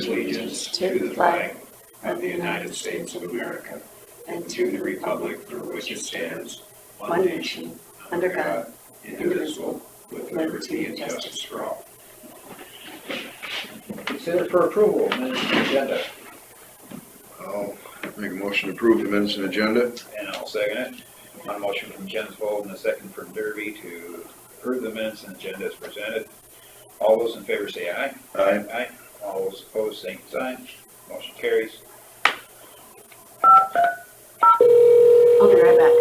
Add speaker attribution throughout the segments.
Speaker 1: allegiance to the flag of the United States of America and to the republic for which it stands, one nation, under God, indivisible, with liberty and justice for all.
Speaker 2: Consider for approval minutes and agenda.
Speaker 3: I'll make a motion to approve the minutes and agenda.
Speaker 2: And I'll second it. On motion from Jensvold and a second from Derby to approve the minutes and agenda as presented. All those in favor say aye.
Speaker 3: Aye.
Speaker 2: Aye. All those opposed, same sign. Motion carries.
Speaker 4: I'll be right back.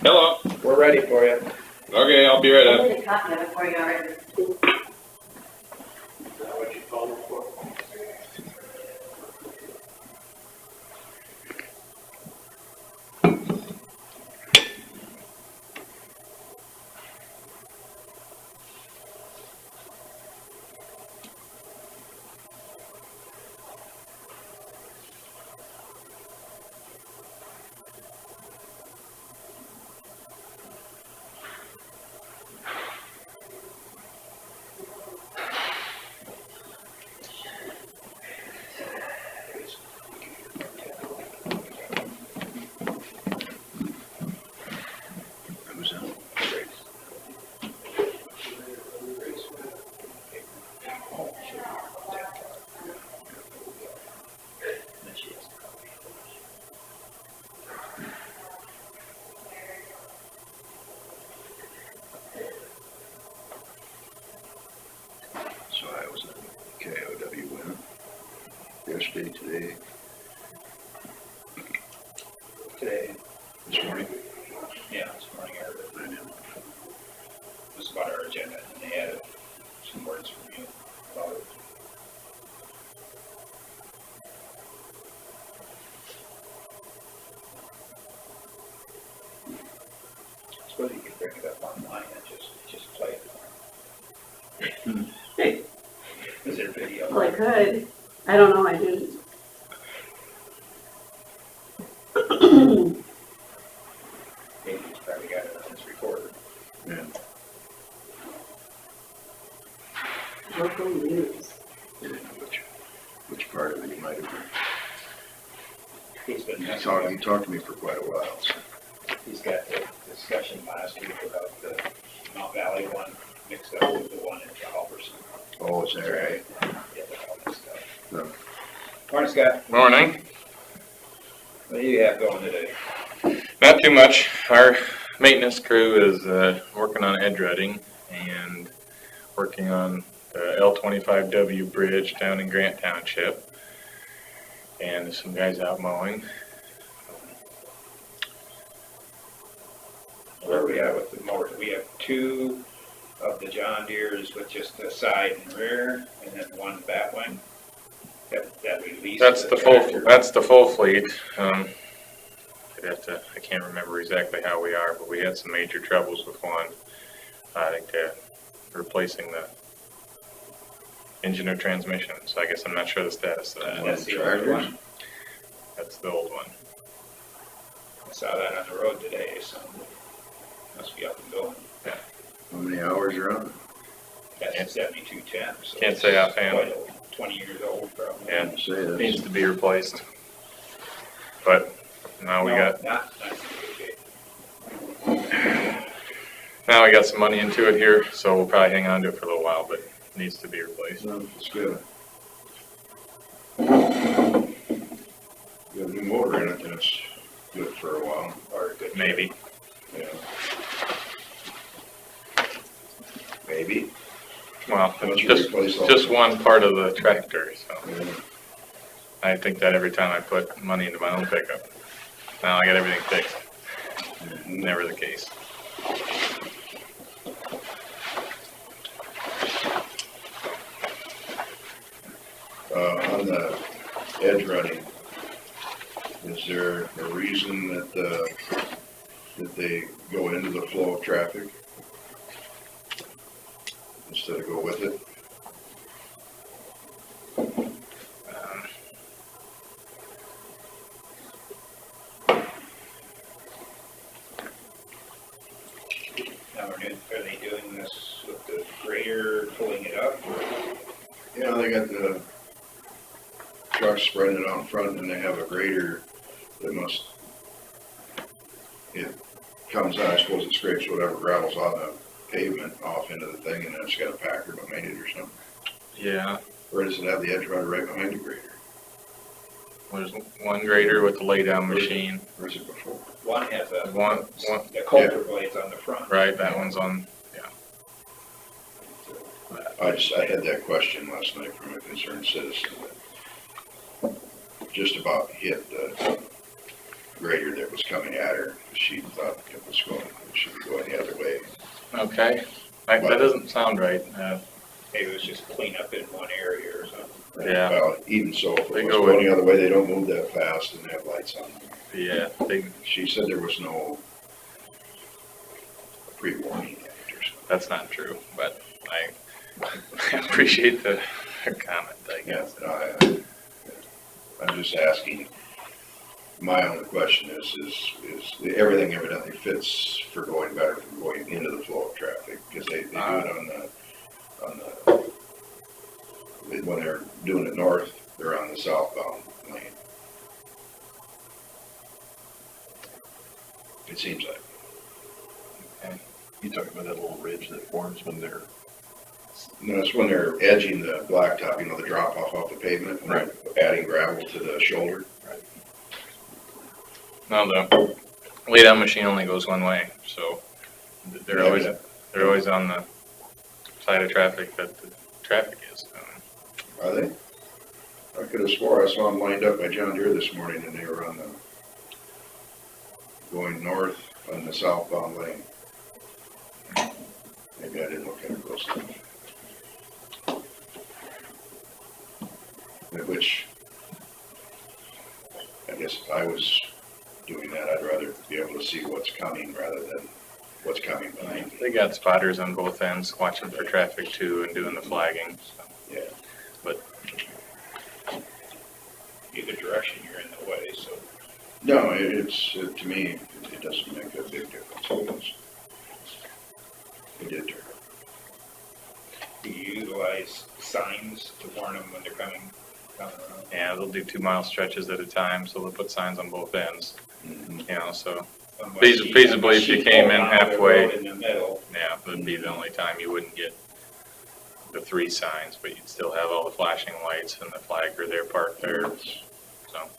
Speaker 5: Hello.
Speaker 2: We're ready for you.
Speaker 5: Okay, I'll be right
Speaker 4: I
Speaker 5: up.
Speaker 4: made a copy of it for you already.
Speaker 2: Is that what you called it for?
Speaker 3: So I was in KOW win yesterday, today,
Speaker 2: Today.
Speaker 3: this morning.
Speaker 2: Yeah, this morning I heard it.
Speaker 3: I know.
Speaker 2: It was about our agenda and they added some words from you about it. I suppose you could bring it up online and just play it. Is there video?
Speaker 4: Well, I could. I don't know, I didn't.
Speaker 2: Maybe he's probably got it on his recorder.
Speaker 3: Yeah.
Speaker 4: Local news.
Speaker 3: I didn't know which part of it you might have heard.
Speaker 2: He's been
Speaker 3: He
Speaker 2: messing
Speaker 3: talked to me for quite a while, so.
Speaker 2: He's got the discussion last week about the Mount Valley one mixed up with the one in Halverson.
Speaker 3: Oh, is that right?
Speaker 2: Yeah, they're all mixed up.
Speaker 3: No.
Speaker 2: Morning, Scott.
Speaker 5: Morning.
Speaker 2: What do you have going today?
Speaker 5: Not too much. Our maintenance crew is working on edge rutting and working on the L25W bridge down in Grant Township. And there's some guys out mowing.
Speaker 2: Where are we at with the mower? We have two of the John Deeres with just the side and rear, and then one Batwing that we leased.
Speaker 5: That's
Speaker 2: to
Speaker 5: the full.
Speaker 2: tractor.
Speaker 5: That's the full fleet. I'd have to. I can't remember exactly how we are, but we had some major troubles with one. I think they're replacing the engine or transmission. So I guess I'm not sure the status of that.
Speaker 2: That's the old one.
Speaker 5: That's the old one.
Speaker 2: I saw that on the road today, so must be up and going.
Speaker 3: How many hours are on it?
Speaker 2: That's 7210. So
Speaker 5: Can't
Speaker 2: it's
Speaker 5: say offhand.
Speaker 2: quite old, 20 years old probably.
Speaker 5: Yeah.
Speaker 3: I'd say that's.
Speaker 5: Needs to be replaced. But now we
Speaker 2: No,
Speaker 5: got
Speaker 2: not okay.
Speaker 5: now we got some money into it here, so we'll probably hang on to it for a little while, but it needs to be replaced.
Speaker 3: No, it's good. You have a new motor in it, and it's good for a while.
Speaker 2: Or good.
Speaker 5: Maybe.
Speaker 3: Yeah. Maybe.
Speaker 5: Well,
Speaker 3: Why don't you
Speaker 5: it's
Speaker 3: replace all
Speaker 5: just
Speaker 3: of it?
Speaker 5: one part of the tractor, so
Speaker 3: Yeah.
Speaker 5: I think that every time I put money into my own pickup. Now I got everything fixed. Never the case.
Speaker 3: On the edge running, is there a reason that they go into the flow of traffic instead of go with it?
Speaker 2: Now, are they doing this with the grader pulling it up? Or?
Speaker 3: Yeah, they got the trucks spreading it out in front, and they have a grader that it comes out, I suppose it scrapes whatever gravel's on the pavement off into the thing, and then it's got a packer behind it or something.
Speaker 5: Yeah,
Speaker 3: Or does it have the edge runner right behind the grader?
Speaker 5: there's one grader with a lay down machine,
Speaker 3: Or is it before?
Speaker 2: One has a,
Speaker 5: one,
Speaker 2: the coulter blades on the front.
Speaker 5: right, that one's on,
Speaker 3: I had that question last night from a concerned citizen that just about hit the grader that was coming at her. She thought it should be going the other way.
Speaker 5: okay, that doesn't sound right,
Speaker 2: Maybe it was just clean up in one area or something.
Speaker 5: Yeah.
Speaker 3: Well, even so, if
Speaker 5: They
Speaker 3: it was
Speaker 5: go
Speaker 3: going the other way, they don't move that fast and they have lights on them.
Speaker 5: yeah,
Speaker 3: She said there was no pre-warning or something.
Speaker 5: that's not true, but I appreciate the comment, I guess.
Speaker 3: Yeah, I'm just asking, my only question is everything evidently fits for going better from going into the flow of traffic, because they do it on the, when they're doing it north, they're on the southbound lane. It seems like.
Speaker 6: You talking about that little ridge that forms when they're,
Speaker 3: No, it's when they're edging the blacktop, you know, the drop off the pavement, when they're adding gravel to the shoulder.
Speaker 5: No, the lay down machine only goes one way, so they're
Speaker 3: Yeah,
Speaker 5: always on the side of traffic that the traffic is.
Speaker 3: Are they? I could have swore I saw them lined up by John Deere this morning and they were on the, going north on the southbound lane. Maybe I didn't look at it close enough. Which, I guess if I was doing that, I'd rather be able to see what's coming rather than what's coming behind me.
Speaker 5: They got spotters on both ends watching for traffic too and doing the flagging, so.
Speaker 3: Yeah.
Speaker 5: But
Speaker 2: Either direction, you're in the way, so.
Speaker 3: No, to me, it doesn't make a big difference. It did turn.
Speaker 2: Do you utilize signs to warn them when they're coming around?
Speaker 5: yeah, they'll do 2 mile stretches at a time, so they'll put signs on both ends,
Speaker 3: Mhm.
Speaker 5: you know, so
Speaker 2: Unless
Speaker 5: feasibly, if you
Speaker 2: she
Speaker 5: came
Speaker 2: pulled
Speaker 5: in
Speaker 2: out the
Speaker 5: halfway-
Speaker 2: road in the middle,
Speaker 5: yeah, that'd be the only time you wouldn't get the 3 signs, but you'd still have all the flashing lights and the flagger there parked there, so.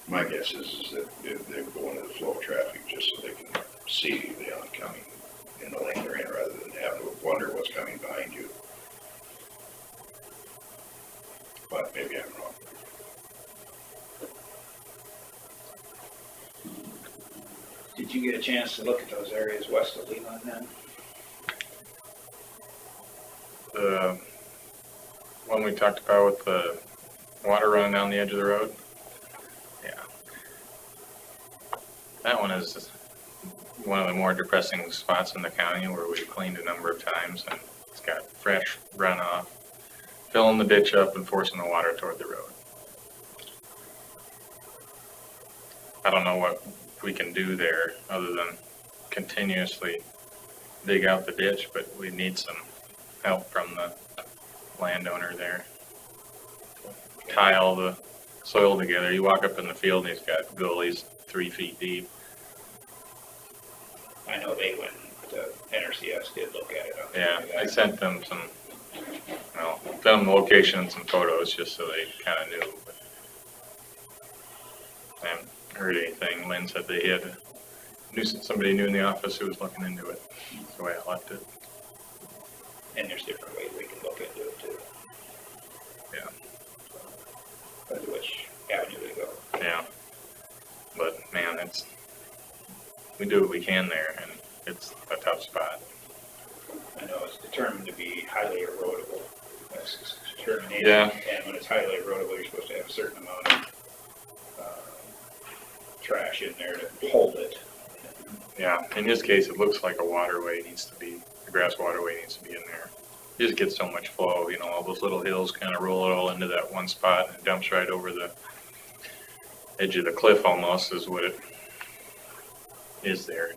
Speaker 3: My guess is that they're going to the flow of traffic just so they can see the oncoming in the lane they're in rather than have to wonder what's coming behind you. But maybe I'm wrong.
Speaker 2: did you get a chance to look at those areas west of Leland then?
Speaker 5: The one we talked about with the water running down the edge of the road? Yeah. That one is one of the more depressing spots in the county where we've cleaned a number of times and it's got fresh runoff, filling the ditch up and forcing the water toward the road. I don't know what we can do there other than continuously dig out the ditch, but we need some help from the landowner there. Tie all the soil together. You walk up in the field and he's got gullies 3 feet deep.
Speaker 2: I know they went, NRCS did look at it.
Speaker 5: Yeah, I sent them some, them the location and some photos just so they kind of knew. But I haven't heard anything. Lynn said they had somebody new in the office who was looking into it. That's the way I left it.
Speaker 2: And there's different ways we can look into it too.
Speaker 5: Yeah.
Speaker 2: But which avenue we go.
Speaker 5: Yeah. But man, we do what we can there and it's a tough spot.
Speaker 2: I know it's determined to be highly erodible. That's its determination.
Speaker 5: Yeah.
Speaker 2: And when it's highly erodible, you're supposed to have a certain amount of trash in there to hold it.
Speaker 5: Yeah, in his case, it looks like a waterway the grass waterway needs to be in there. You just get so much flow, all those little hills kind of roll it all into that one spot and it dumps right over the edge of the cliff almost is what it is there.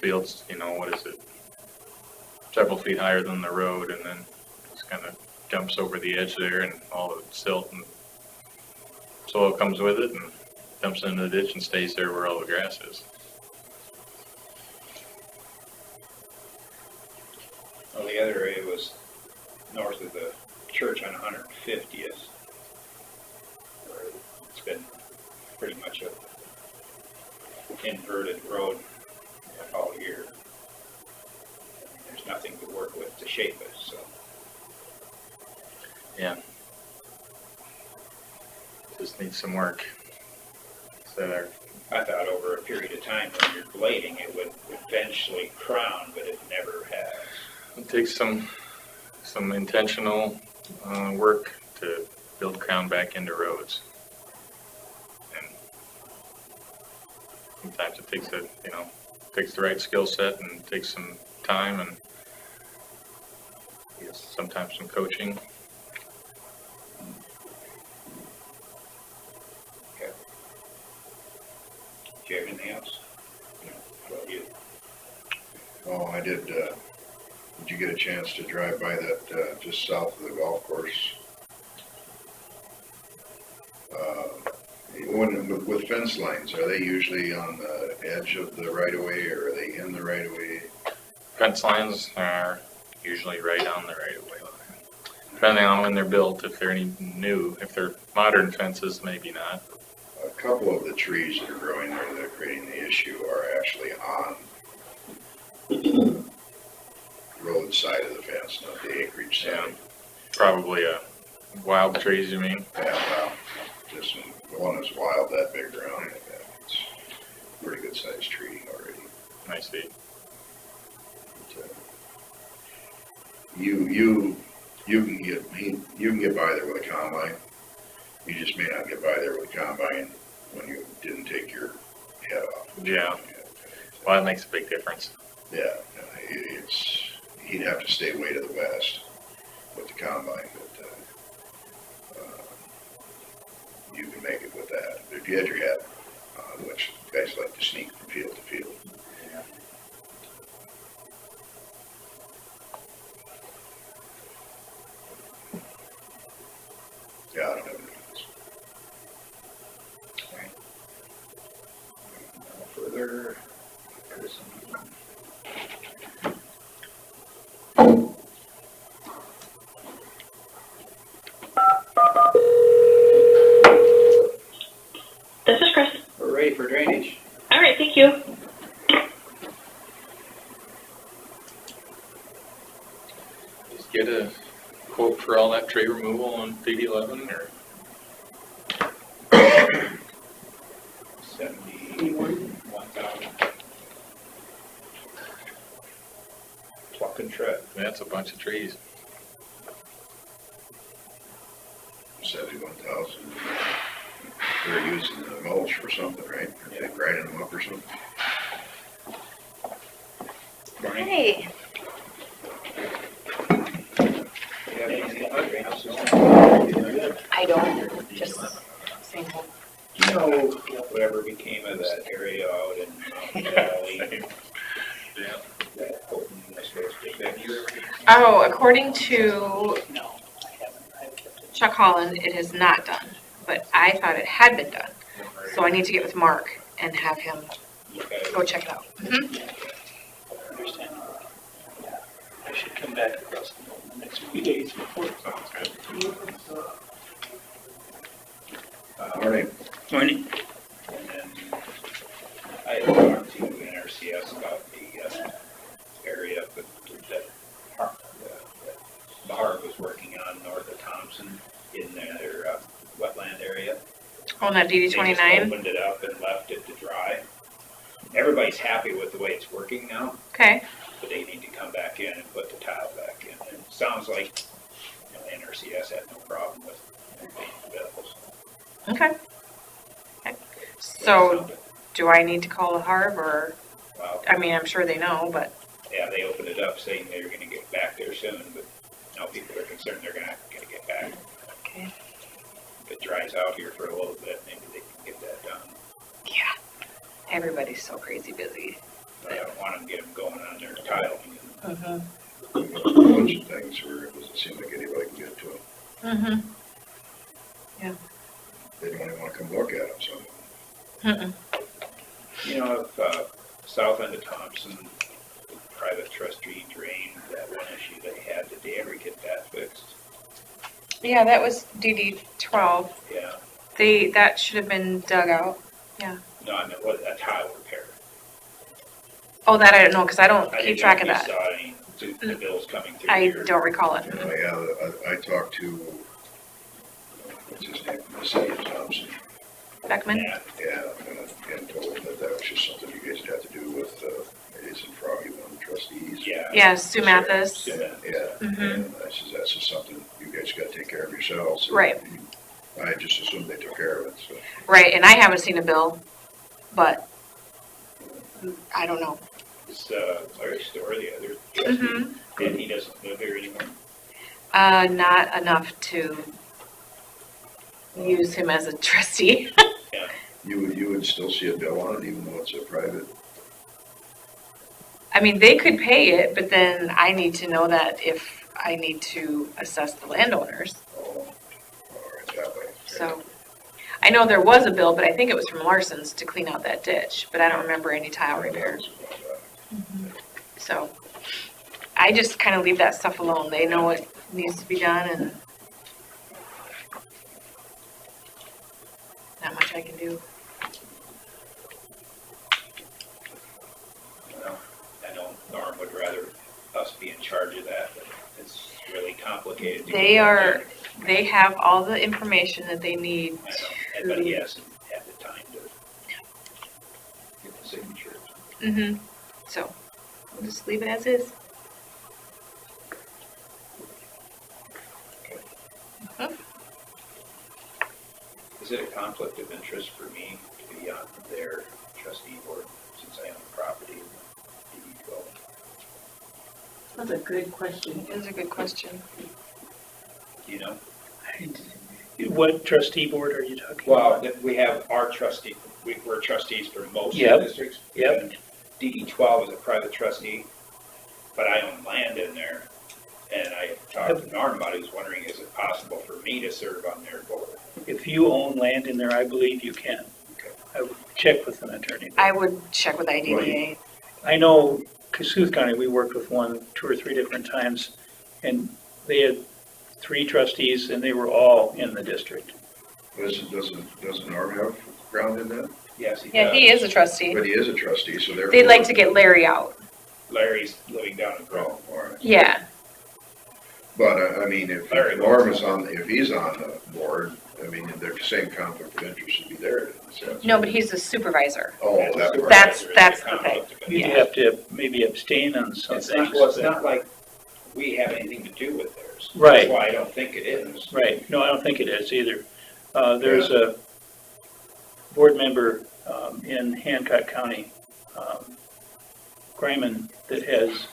Speaker 5: field's, you know, what is it? Several feet higher than the road, and then just kind of jumps over the edge there, and all the silt and soil comes with it and dumps into the ditch and stays there where all the grass is.
Speaker 2: Well, the other area was north of the church on 150th, where it's been pretty much a inverted road all year. There's nothing to work with to shape it, so.
Speaker 5: Yeah. Just needs some work. So there.
Speaker 2: I thought over a period of time when you're blading, it would eventually crown, but it never has.
Speaker 5: It takes some intentional work to build crown back into roads, and sometimes it takes takes the right skill set and takes some time and sometimes some coaching.
Speaker 2: Okay. Do you have anything else? No. Well, you.
Speaker 3: Oh, I did, did you get a chance to drive by that, just south of the golf course? With fence lines, are they usually on the edge of the right of way, or are they in the right of way?
Speaker 5: Fence lines are usually right on the right of way line, depending on when they're built. If they're any new, if they're modern fences, maybe not.
Speaker 3: A couple of the trees that are growing there that are creating the issue are actually on the road side of the fence, not the acreage side.
Speaker 5: Probably wild trees, you mean?
Speaker 3: Yeah, well, just one is wild, that big around. It's a pretty good sized tree already.
Speaker 5: I see.
Speaker 3: But, you can get by there with a combine. You just may not get by there with a combine when you didn't take your head off.
Speaker 5: Yeah. Well, that makes a big difference.
Speaker 3: Yeah, he'd have to stay way to the west with the combine, but you can make it with that. But if you had your head on, which guys like to sneak from field to field. Yeah, I don't have any else.
Speaker 2: Right. No further.
Speaker 7: This is Chris.
Speaker 2: We're ready for drainage.
Speaker 7: All right, thank you.
Speaker 5: Just get a quote for all that tree removal on feet 11, or
Speaker 2: 71,000. Pluck and tread.
Speaker 5: that's a bunch of trees.
Speaker 3: 71,000. They're using the mulch for something, right? They're grinding them up or something.
Speaker 2: Morning.
Speaker 8: Hey,
Speaker 2: You have anything about drainage system?
Speaker 8: I don't, just saying.
Speaker 2: Do you know whatever became of that area out in Mountain Valley?
Speaker 5: Yeah.
Speaker 2: That opening was supposed to fix?
Speaker 8: Oh, according to Chuck Holland, it is not done, but I thought it had been done. So I need to get with Mark and have him go check it out.
Speaker 9: Understand. I should come back across the next few days before.
Speaker 5: Sounds good.
Speaker 3: Morning.
Speaker 2: Morning. And then I had talked to NRCS about the area that Barb was working on north of Thompson in their wetland area.
Speaker 8: On that DD
Speaker 2: They just
Speaker 8: 29,
Speaker 2: opened it up and left it to dry. Everybody's happy with the way it's working now,
Speaker 8: okay,
Speaker 2: but they need to come back in and put the tile back in. And it sounds like NRCS had no problem with paying the bills.
Speaker 8: okay. Okay. So do I need to call the Harb, or,
Speaker 2: Well,
Speaker 8: I mean, I'm sure they know, but,
Speaker 2: yeah, they opened it up saying they were gonna get back there soon, but now people are concerned they're gonna get back.
Speaker 8: okay.
Speaker 2: If it dries out here for a little bit, maybe they can get that done.
Speaker 8: Yeah, everybody's so crazy busy.
Speaker 2: I don't want to get them going on their tile.
Speaker 8: Mhm.
Speaker 3: A bunch of things where it doesn't seem like anybody can get to them.
Speaker 8: Mhm.
Speaker 3: They don't even wanna come look at them, so.
Speaker 8: Mm-mm.
Speaker 2: You know, if, south end of Thompson, private trustee drained that one issue they had, did they ever get that fixed?
Speaker 8: Yeah, that was DD 12.
Speaker 2: Yeah,
Speaker 8: That should have been dug out.
Speaker 2: no, I meant what, a tile repair.
Speaker 8: Oh, that I don't know, because I don't
Speaker 2: I
Speaker 8: keep
Speaker 2: didn't know
Speaker 8: track
Speaker 2: if
Speaker 8: of
Speaker 2: you
Speaker 8: that.
Speaker 2: saw any, the bills coming through
Speaker 8: I
Speaker 2: here.
Speaker 8: don't recall it.
Speaker 3: I talked to, what's his name, the city of Thompson,
Speaker 8: Beckman?
Speaker 2: Yeah,
Speaker 3: and told him that was just something you guys had to do with, isn't Froggy one of the trustees?
Speaker 2: yeah.
Speaker 8: Yeah, Sue Mathis.
Speaker 2: Yeah.
Speaker 3: Yeah,
Speaker 8: Mhm.
Speaker 3: and I says, that's just something you guys gotta take care of yourselves.
Speaker 8: Right.
Speaker 3: I just assumed they took care of it, so.
Speaker 8: Right, and I haven't seen a bill, but I don't know.
Speaker 2: It's, Larry Store, the other trustee,
Speaker 8: Mhm.
Speaker 2: and he doesn't live here anymore.
Speaker 8: Not enough to use him as a trustee.
Speaker 3: You would still see a bill on it, even though it's a private,
Speaker 8: I mean, they could pay it, but then I need to know that if I need to assess the landowners.
Speaker 3: all right, that way.
Speaker 8: So, I know there was a bill, but I think it was from Larson's to clean out that ditch, but I don't remember any tile repairs. So, I just kind of leave that stuff alone. They know what needs to be done and not much I can do.
Speaker 2: Well, I know Norm would rather us be in charge of that, but it's really complicated. to
Speaker 8: They
Speaker 2: get that
Speaker 8: are,
Speaker 2: done.
Speaker 8: they have all the information that they need
Speaker 2: I know, but he hasn't had the time to get the signatures.
Speaker 8: Mm-hmm. So, we'll just leave it as is.
Speaker 2: Is it a conflict of interest for me to be on their trustee board since I own the property in DD 12?
Speaker 4: That's a good question.
Speaker 8: It is a good question.
Speaker 2: Do you know?
Speaker 9: What trustee board are you talking
Speaker 2: Well,
Speaker 9: about?
Speaker 2: that we have our trustee, we're trustees for most of
Speaker 9: Yep,
Speaker 2: the districts.
Speaker 9: yep.
Speaker 2: And DD 12 is a private trustee, but I own land in there. And I talked to Norm about it, he was wondering, is it possible for me to serve on their board?
Speaker 9: If you own land in there, I believe you can.
Speaker 2: Okay.
Speaker 9: I would check with an attorney.
Speaker 8: I would check with IDDA.
Speaker 9: I know Cassuth County, we worked with one 2 or 3 different times, and they had 3 trustees, and they were all in the district.
Speaker 3: Doesn't Norm have ground in that?
Speaker 2: Yes, he does.
Speaker 8: Yeah, he is a trustee.
Speaker 3: But he is a trustee, so therefore.
Speaker 8: They'd like to get Larry out.
Speaker 2: Larry's living down in Grove.
Speaker 3: Oh, all right.
Speaker 8: Yeah,
Speaker 3: But, I mean, if
Speaker 2: Larry
Speaker 3: Norm is on, if he's on the board, I mean, the same conflict of interest should be there. in a sense.
Speaker 8: no, but he's a supervisor.
Speaker 3: Oh, that part.
Speaker 8: That's the
Speaker 2: There's a
Speaker 8: thing.
Speaker 2: conflict of
Speaker 9: You'd
Speaker 2: interest.
Speaker 9: have to maybe abstain on some
Speaker 2: It's
Speaker 9: things.
Speaker 2: not, well, it's not like we have anything to do with theirs.
Speaker 9: Right.
Speaker 2: That's why I don't think it is.
Speaker 9: Right, no, I don't think it is either. There's a board member in Hancock County, Greiman, that has,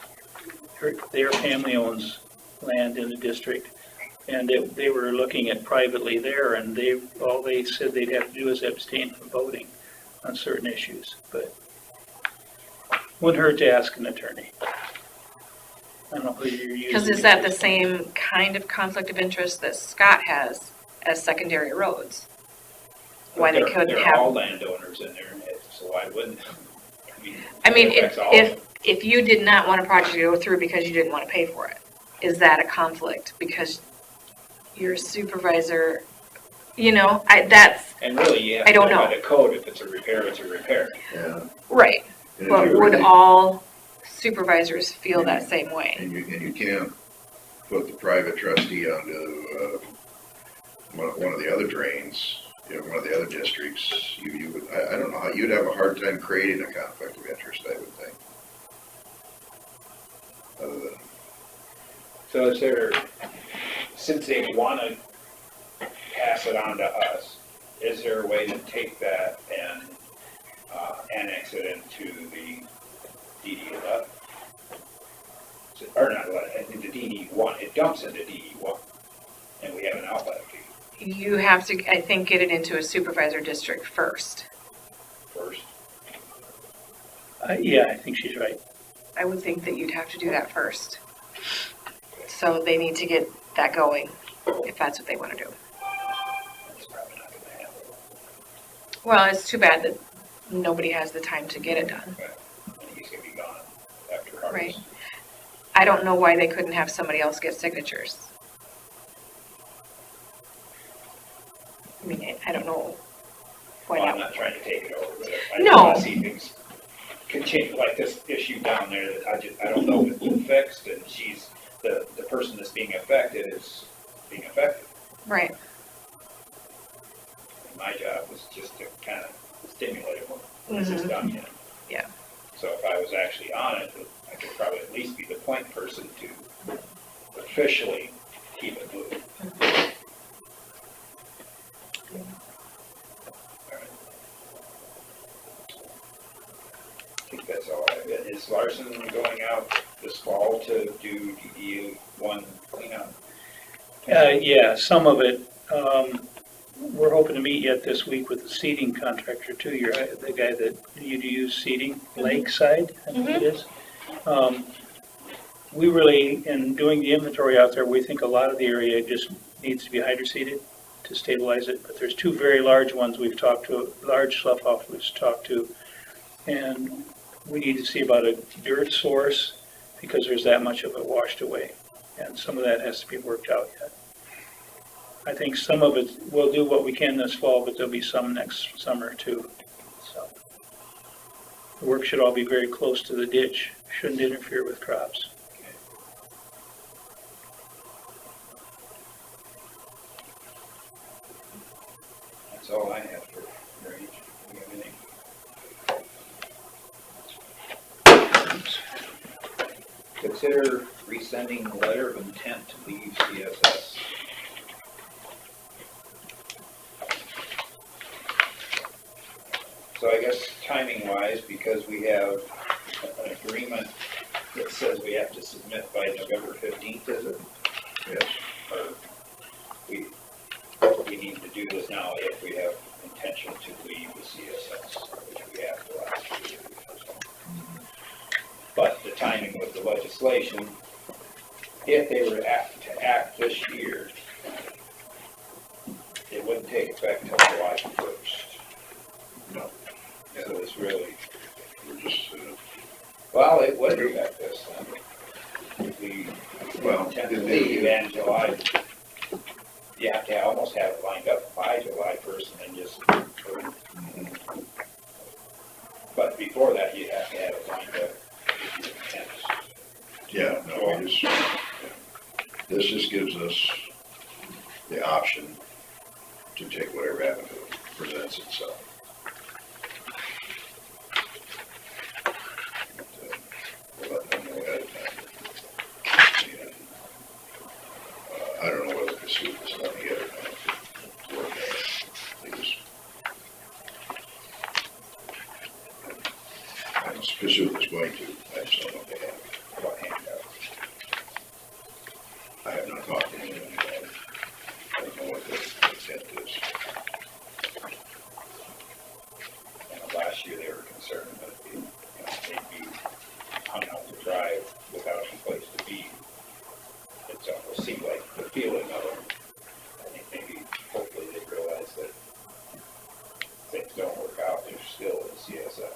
Speaker 9: their family owns land in the district. And they were looking at privately there, and all they said they'd have to do is abstain from voting on certain issues, but wouldn't hurt to ask an attorney. I don't know who you're using.
Speaker 8: Because is that the same kind of conflict of interest that Scott has as secondary roads? Why they couldn't
Speaker 2: They're all
Speaker 8: have,
Speaker 2: landowners in there, so why wouldn't?
Speaker 8: I mean,
Speaker 2: it affects all of them.
Speaker 8: if you did not want a project to go through because you didn't want to pay for it, is that a conflict? Because your supervisor, that's,
Speaker 2: And really, you have
Speaker 8: I
Speaker 2: to
Speaker 8: don't
Speaker 2: go by
Speaker 8: know.
Speaker 2: the code, if it's a repair, it's a repair.
Speaker 3: Yeah.
Speaker 8: right.
Speaker 3: And if
Speaker 8: But
Speaker 3: you
Speaker 8: would
Speaker 3: really-
Speaker 8: all supervisors feel that same way?
Speaker 3: And you can't put the private trustee onto, one of the other drains, one of the other districts. You would, I don't know, you'd have a hard time creating a conflict of interest, I would think. Other than,
Speaker 2: So is there, since they want to pass it on to us, is there a way to take that and annex it into the DD 11? Or not 11, into DD 1, it dumps into DD 1, and we have an outlet fee
Speaker 8: You have to, I think, get it into a supervisor district first.
Speaker 2: first.
Speaker 9: Yeah, I think she's right.
Speaker 8: I would think that you'd have to do that first. So they need to get that going, if that's what they want to do.
Speaker 2: That's probably not gonna happen.
Speaker 8: Well, it's too bad that nobody has the time to get it done.
Speaker 2: And he's gonna be gone after
Speaker 8: Right.
Speaker 2: harvest.
Speaker 8: I don't know why they couldn't have somebody else get signatures. I mean, I don't know why
Speaker 2: Well, I'm
Speaker 8: not.
Speaker 2: not trying to take it over, but I
Speaker 8: No.
Speaker 2: just wanna see things continue, like this issue down there that I don't know if it's been fixed, and she's, the person that's being affected is being affected.
Speaker 8: Right,
Speaker 2: And my job was just to kind of stimulate them when this is
Speaker 8: Mhm.
Speaker 2: done, you know?
Speaker 8: Yeah.
Speaker 2: So if I was actually on it, I could probably at least be the point person to officially keep it moving. All right. I think that's all I have. Is Larson going out this fall to do DD one cleanup?
Speaker 9: Yeah, some of it. We're hoping to meet yet this week with the seeding contractor too. The guy that you use seeding, Lakeside, I think it is. We really, in doing the inventory out there, we think a lot of the area just needs to be hydroseeded to stabilize it. But there's two very large ones we've talked to, large slough off we've talked to. And we need to see about a dirt source because there's that much of it washed away. And some of that has to be worked out yet. I think some of it, we'll do what we can this fall, but there'll be some next summer too. So the work should all be very close to the ditch, shouldn't interfere with crops.
Speaker 2: That's all I have for drainage. Do you have anything? Consider resending the letter of intent to leave CSS. So I guess timing wise, because we have an agreement that says we have to submit by November 15th, is it?
Speaker 3: Yes.
Speaker 2: Or we need to do this now if we have intention to leave the CSS, which we have the last year. But the timing with the legislation, if they were to act this year, it wouldn't take effect until July 1st.
Speaker 3: No.
Speaker 2: So it's really,
Speaker 3: We're just,
Speaker 2: well, it would affect us then. If we intend to leave in July, you have to almost have it lined up by July 1st and then just, but before that, you have to have it lined up if you intend.
Speaker 3: yeah, no, we just, this just gives us the option to take whatever avenue presents itself. We'll let them know ahead of time. And, I don't know whether Cassuth is letting it or not. They just, Cassuth is going to, I just don't know if they have what handout. I have not talked to anyone about it. I don't know what the intent is.
Speaker 2: And last year, they were concerned that they'd be hung out to dry without a place to be. It almost seemed like the feeling of them. I think maybe, hopefully, they realize that things don't work out, they're still in CSS.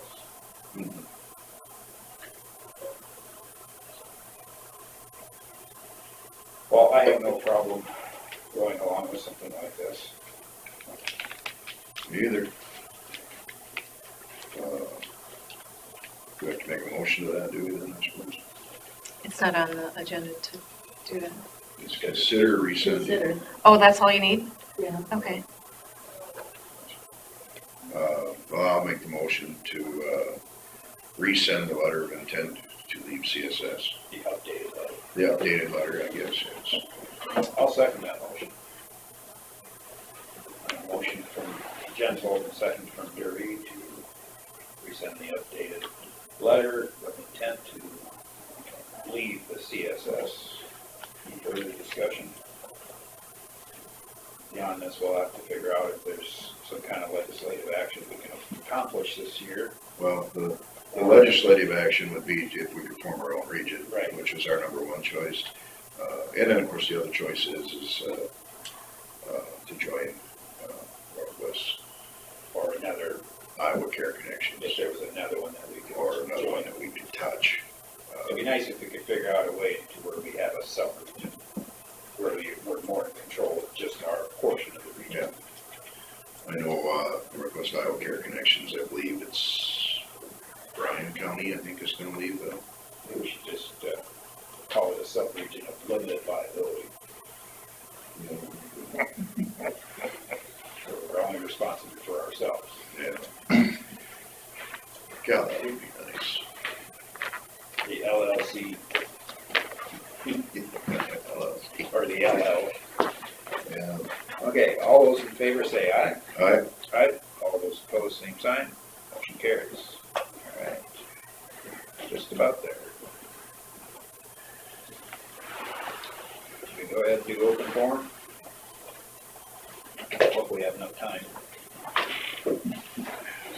Speaker 2: Well, I have no problem going along with something like this.
Speaker 3: Me either. Do we have to make a motion to that, do we then, I suppose?
Speaker 8: it's not on the agenda to do that.
Speaker 3: It's consider rescinding.
Speaker 4: Consider,
Speaker 8: Oh, that's all you need?
Speaker 4: yeah.
Speaker 8: Okay.
Speaker 3: Well, I'll make the motion to, resend the letter of intent to leave CSS.
Speaker 2: The updated letter.
Speaker 3: The updated letter, I guess, is.
Speaker 2: I'll second that motion. A motion from Gentle and second from Derby to resend the updated letter of intent to leave the CSS. Any further discussion? Beyond this, we'll have to figure out if there's some kind of legislative action we can accomplish this year.
Speaker 3: Well, The legislative action would be if we could form our own region.
Speaker 2: Right.
Speaker 3: Which is our number one choice. And then, of course, the other choice is to join Northwest
Speaker 2: or another,
Speaker 3: Iowa Care Connections,
Speaker 2: if there was another one that we could.
Speaker 3: or another one
Speaker 2: join.
Speaker 3: that we could touch.
Speaker 2: It'd be nice if we could figure out a way to where we have a sub-region, where we're more in control of just our portion of the region.
Speaker 3: I know Northwest Iowa Care Connections, I believe it's Bryan County, I think is gonna leave the,
Speaker 2: We should just call it a sub-region of limited liability. So we're only responsible for ourselves.
Speaker 3: yeah. God, that would be nice.
Speaker 2: The LLC or the LL.
Speaker 3: Yeah.
Speaker 2: Okay, all those in favor say aye.
Speaker 3: Aye.
Speaker 2: Aye. All those opposed, same sign. Motion carries. All right. Just about there. We go ahead and do open forum. Hope we have enough time.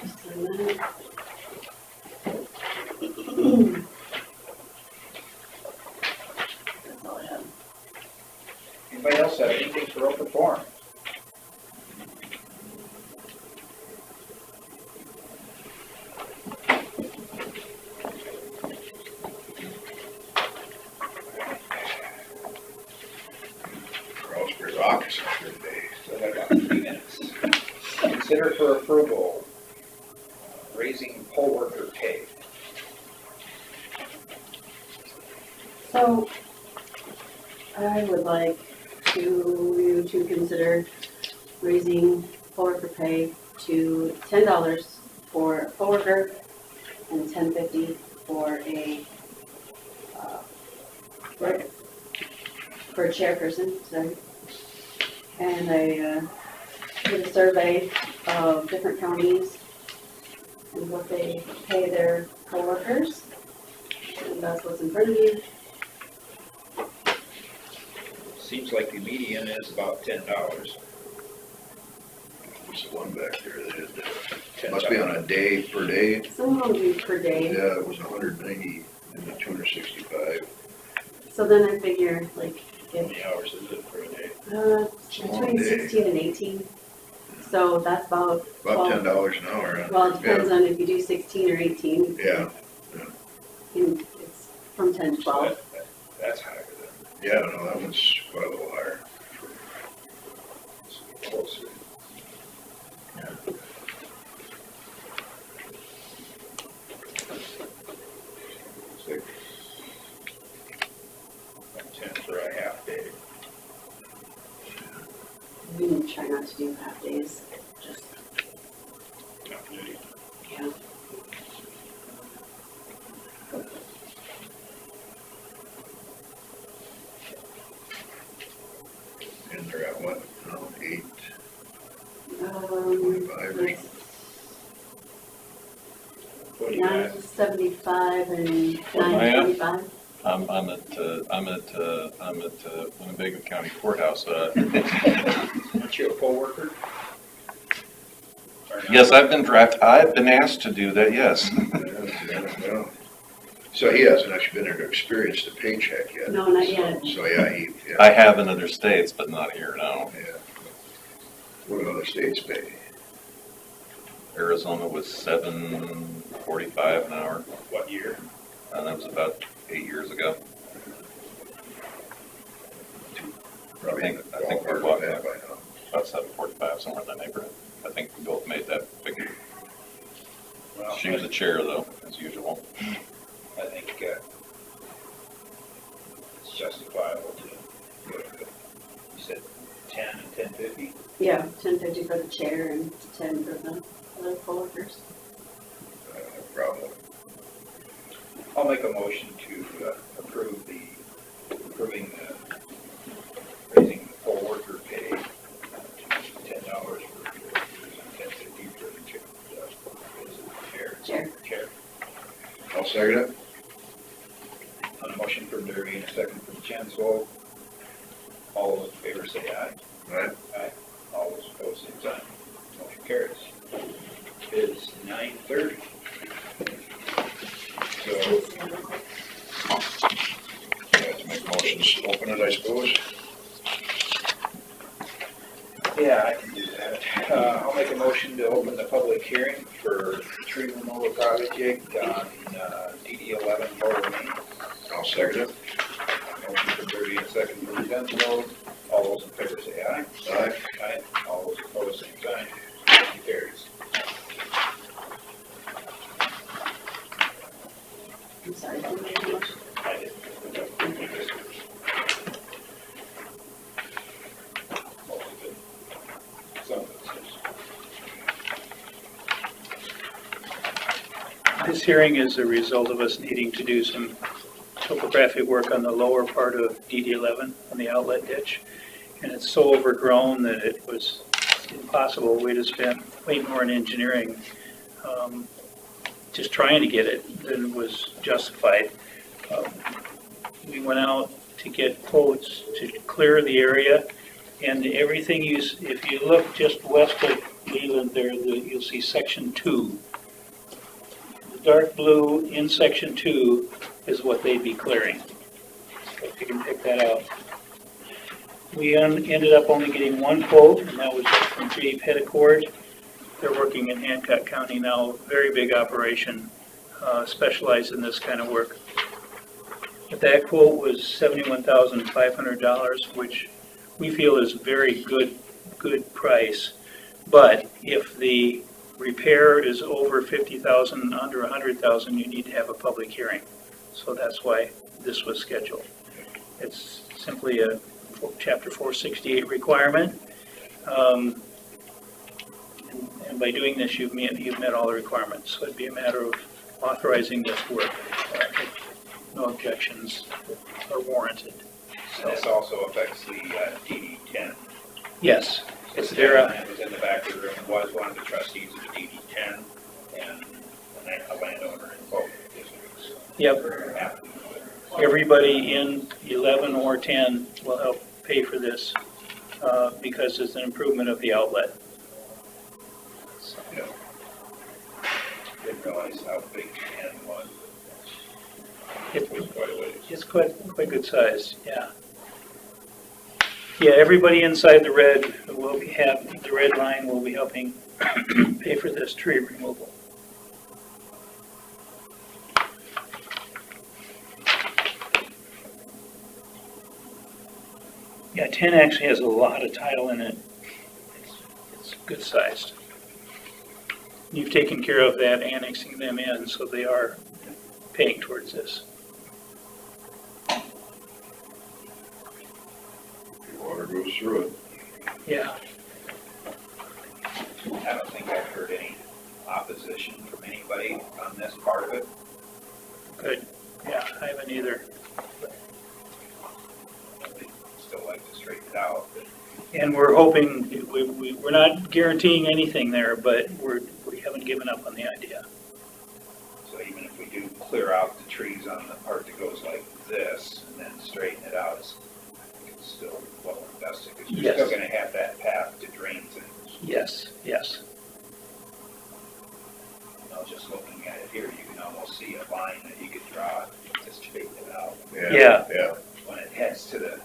Speaker 4: Just a minute. That's all I have.
Speaker 2: Anybody else have anything for open forum?
Speaker 3: Roseberry Rock is a good day.
Speaker 2: So I got about 3 minutes. Consider for approval, raising poll worker pay.
Speaker 4: So, I would like you to consider raising poll worker pay to $10 for a poll worker and $10.50 for a, for a chairperson, sorry. And I did a survey of different counties and what they pay their poll workers. And that's what's in front of you.
Speaker 2: Seems like the median is about $10.
Speaker 3: There's the one back there that is,
Speaker 2: $10.
Speaker 3: must be on a day per day.
Speaker 4: Some of them do per day.
Speaker 3: Yeah, it was 190 and then 265.
Speaker 4: So then I figure like
Speaker 2: How
Speaker 4: if,
Speaker 2: many hours is it per day?
Speaker 3: It's a long
Speaker 4: between
Speaker 3: day.
Speaker 4: 16 and 18. So that's about,
Speaker 3: About
Speaker 4: well,
Speaker 3: $10 an hour. Huh?
Speaker 4: well, it depends on if you do 16 or 18.
Speaker 3: Yeah,
Speaker 4: And it's from 10 to 12.
Speaker 2: That's higher than.
Speaker 3: yeah, no, that one's quite a little higher.
Speaker 2: Closer.
Speaker 3: Six.
Speaker 2: 10 for a half day.
Speaker 4: We can try not to do half days, just,
Speaker 2: Continuity.
Speaker 4: yeah.
Speaker 3: And they're at what, no, 8,
Speaker 4: Um,
Speaker 3: 25 or
Speaker 4: it's
Speaker 2: What do you got?
Speaker 4: 975 and
Speaker 6: What am I at?
Speaker 4: 925.
Speaker 6: I'm at Winnebago County Courthouse.
Speaker 2: Aren't you a poll worker? Or not?
Speaker 6: Yes, I've been asked to do that, yes.
Speaker 3: Yeah. So he hasn't actually been there to experience the paycheck yet.
Speaker 4: No, not yet.
Speaker 3: So, yeah,
Speaker 6: I have in other states, but not here, no.
Speaker 3: Yeah. What do other states pay?
Speaker 6: Arizona was $7.45 an hour,
Speaker 2: What year?
Speaker 6: and that was about 8 years ago.
Speaker 3: Probably
Speaker 6: I think we're
Speaker 3: ballpark of
Speaker 6: about-
Speaker 3: that by now.
Speaker 6: About 7.45, somewhere in that neighborhood. I think we both made that figure.
Speaker 2: Well,
Speaker 6: She was the chair, though, as usual.
Speaker 2: I think it's justifiable to go to, you said 10 and 10.50?
Speaker 4: Yeah, 1050 for the chair and 10 for the other poll workers.
Speaker 3: I don't have a problem.
Speaker 2: I'll make a motion to approving raising the poll worker pay to $10 for workers and $10.50 for the chair.
Speaker 4: Chair.
Speaker 3: I'll second it.
Speaker 2: On a motion from Derby and a second from Chancellor. All those in favor say aye.
Speaker 3: Right?
Speaker 2: Aye. All those opposed, same sign. Motion carries. It is 9:30. Yeah, I can do that. I'll make a motion to open the public hearing for tree removal project on DD 11 Lower Main.
Speaker 3: I'll second it.
Speaker 2: Motion for 30 and second for Dunsmore. All those in favor say aye.
Speaker 3: Aye.
Speaker 2: Aye. All those opposed, same sign. Motion carries.
Speaker 4: I'm sorry, who made the motion?
Speaker 2: I did. Some of it says.
Speaker 9: This hearing is a result of us needing to do some topographic work on the lower part of DD 11 on the outlet ditch. And it's so overgrown that it was impossible. We'd have spent way more in engineering just trying to get it than was justified. We went out to get quotes to clear the area, and everything if you look just west of Leland there, you'll see section 2. The dark blue in section 2 is what they'd be clearing. So if you can pick that out. We ended up only getting one quote, and that was from J. Petticord. They're working in Hancock County now, very big operation, specialized in this kind of work. But that quote was $71,500, which we feel is very good price. But if the repair is over $50,000, under $100,000, you need to have a public hearing. So that's why this was scheduled. It's simply a Chapter 468 requirement. And by doing this, you've met all the requirements. So it'd be a matter of authorizing this work. No objections are warranted.
Speaker 2: And this also affects the DD 10.
Speaker 9: Yes,
Speaker 2: It's
Speaker 9: it's
Speaker 2: there,
Speaker 9: there.
Speaker 2: it was in the back of the room, was one of the trustees of the DD 10, and a landowner in both districts.
Speaker 9: Yep,
Speaker 2: We're happy with it.
Speaker 9: everybody in 11 or 10 will help pay for this because it's an improvement of the outlet.
Speaker 3: Yeah.
Speaker 2: Didn't realize how big 10 was.
Speaker 9: It-
Speaker 2: It was quite a ways.
Speaker 9: It's quite good size, yeah. Yeah, everybody inside the red line will be helping pay for this tree removal. Yeah, 10 actually has a lot of tile in it. It's good sized. You've taken care of that, annexing them in, so they are paying towards this.
Speaker 3: Water goes through it.
Speaker 9: Yeah.
Speaker 2: I don't think I've heard any opposition from anybody on this part of it.
Speaker 9: Good, yeah, I haven't either.
Speaker 2: I'd still like to straighten it out, but
Speaker 9: And we're hoping, we're not guaranteeing anything there, but we haven't given up on the idea.
Speaker 2: so even if we do clear out the trees on the part that goes like this and then straighten it out, it's still well invested, because you're
Speaker 9: Yes.
Speaker 2: still gonna have that path to drain things.
Speaker 9: Yes, yes.
Speaker 2: You know, just looking at it here, you can almost see a line that you could draw to straighten it out.
Speaker 9: Yeah.
Speaker 3: Yeah.
Speaker 2: When it heads to the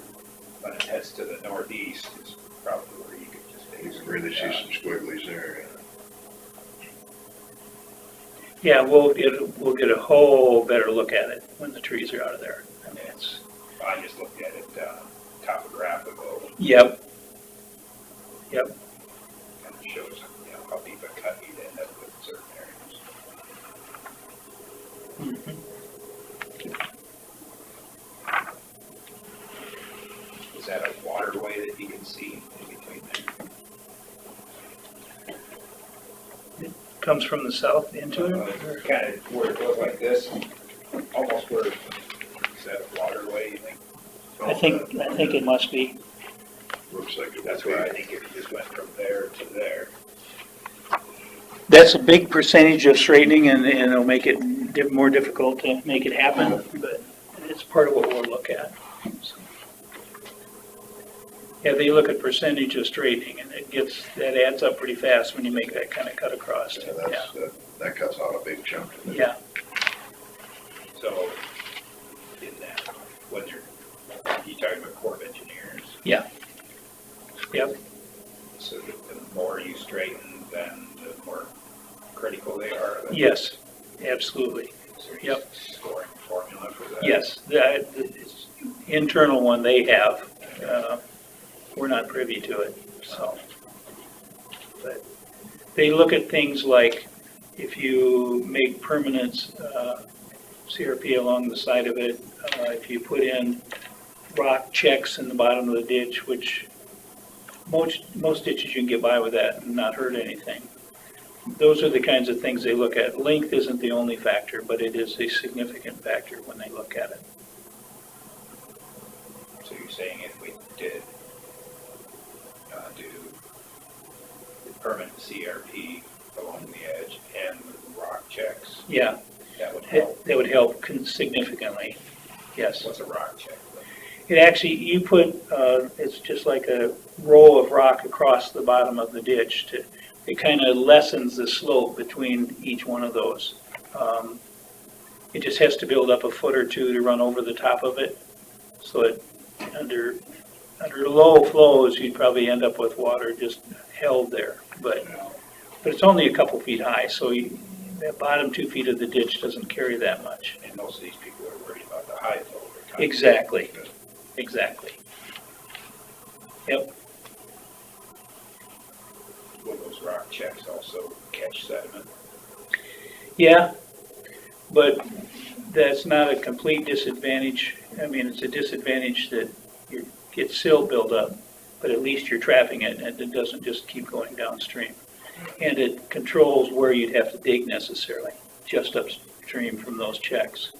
Speaker 2: northeast, is probably where you could just
Speaker 3: You
Speaker 2: basically.
Speaker 3: can really see some squigglies there.
Speaker 9: Yeah, we'll get a whole better look at it when the trees are out of there. I mean, it's,
Speaker 2: I just looked at it, topographical,
Speaker 9: yep.
Speaker 2: kind of shows, how deep a cut you'd end up with in certain areas.
Speaker 9: Mhm.
Speaker 2: Is that a waterway that you can see in between there?
Speaker 9: Comes from the south into it?
Speaker 2: Kind of where it goes like this, almost where, is that a waterway, you think?
Speaker 9: I think it must be.
Speaker 3: Looks like it
Speaker 2: That's
Speaker 3: would
Speaker 2: where I
Speaker 3: be.
Speaker 2: think if you just went from there to there.
Speaker 9: That's a big percentage of straightening and it'll make it more difficult to make it happen, but it's part of what we'll look at. So. Yeah, they look at percentage of straightening and that adds up pretty fast when you make that kind of cut across.
Speaker 3: Yeah, that cuts out a big chunk. doesn't it?
Speaker 9: Yeah,
Speaker 2: So, in that, when you're talking about Corps of Engineers.
Speaker 9: yeah. Yep,
Speaker 2: So so that the more you straighten, then the more critical they are.
Speaker 9: Yes, absolutely.
Speaker 2: Is there
Speaker 9: Yep.
Speaker 2: a scoring formula for that?
Speaker 9: Yes, the internal one they have, we're not privy to it, so. But they look at things like if you make permanent CRP along the side of it, if you put in rock checks in the bottom of the ditch, which most ditches you can get by with that and not hurt anything. Those are the kinds of things they look at. Length isn't the only factor, but it is a significant factor when they look at it.
Speaker 2: So you're saying if we did do the permanent CRP along the edge and the rock checks,
Speaker 9: Yeah,
Speaker 2: that would help?
Speaker 9: that would help significantly, yes.
Speaker 2: What's a rock check?
Speaker 9: It actually, you put, it's just like a roll of rock across the bottom of the ditch to, it kind of lessens the slope between each one of those. It just has to build up a foot or two to run over the top of it. So it, under low flows, you'd probably end up with water just held there. But it's only a couple feet high, so that bottom 2 feet of the ditch doesn't carry that much.
Speaker 2: And most of these people are worried about the high flow.
Speaker 9: Exactly, exactly. Yep.
Speaker 2: Will those rock checks also catch sediment?
Speaker 9: Yeah, but that's not a complete disadvantage. I mean, it's a disadvantage that you get silt buildup, but at least you're trapping it and it doesn't just keep going downstream. And it controls where you'd have to dig necessarily, just upstream from those checks.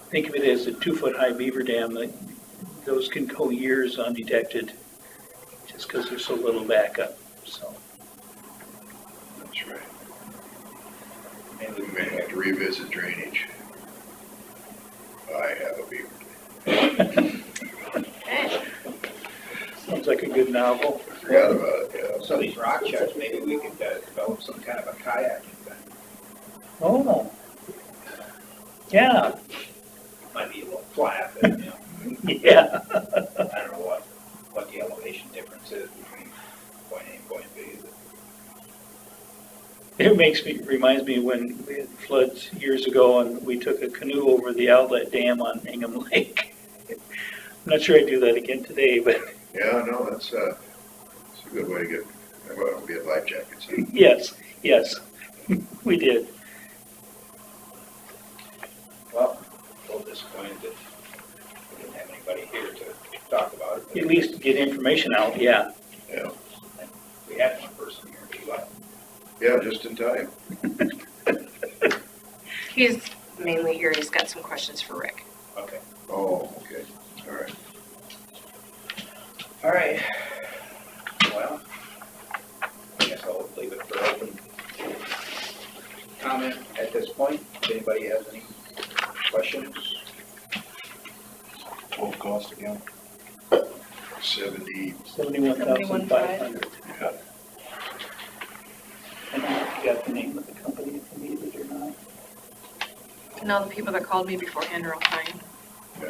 Speaker 9: Think of it as a 2-foot-high beaver dam. Those can go years undetected just because there's so little backup, so.
Speaker 3: That's right.
Speaker 2: Maybe
Speaker 3: We may have to revisit drainage. I have a beaver.
Speaker 8: Okay.
Speaker 9: Sounds like a good novel.
Speaker 3: Forgot about it, yeah.
Speaker 2: So these rock checks, maybe we could develop some kind of a kayaking thing.
Speaker 9: Oh. Yeah,
Speaker 2: Might be a little flat, but, you know,
Speaker 9: yeah.
Speaker 2: I don't know what the elevation difference is between point A and point B.
Speaker 9: It reminds me when we had floods years ago and we took a canoe over the outlet dam on Ingham Lake. I'm not sure I'd do that again today, but
Speaker 3: Yeah, no, that's a good way to get, well, we had life jackets.
Speaker 9: yes, we did.
Speaker 2: Well, a little disappointed that we didn't have anybody here to talk about it. but
Speaker 9: At least get information out, yeah.
Speaker 3: Yeah,
Speaker 2: We had one person here, he left.
Speaker 3: yeah, just in time.
Speaker 8: He's mainly here, he's got some questions for Rick.
Speaker 2: Okay.
Speaker 3: Oh, okay, all right.
Speaker 2: All right. Well, I guess I'll leave it for open comment at this point. If anybody has any questions?
Speaker 6: Total cost again?
Speaker 3: 70,
Speaker 9: 71,500.
Speaker 3: yeah,
Speaker 9: And you got the name of the company if you need it or not.
Speaker 8: No, the people that called me beforehand are all fine.
Speaker 3: yeah.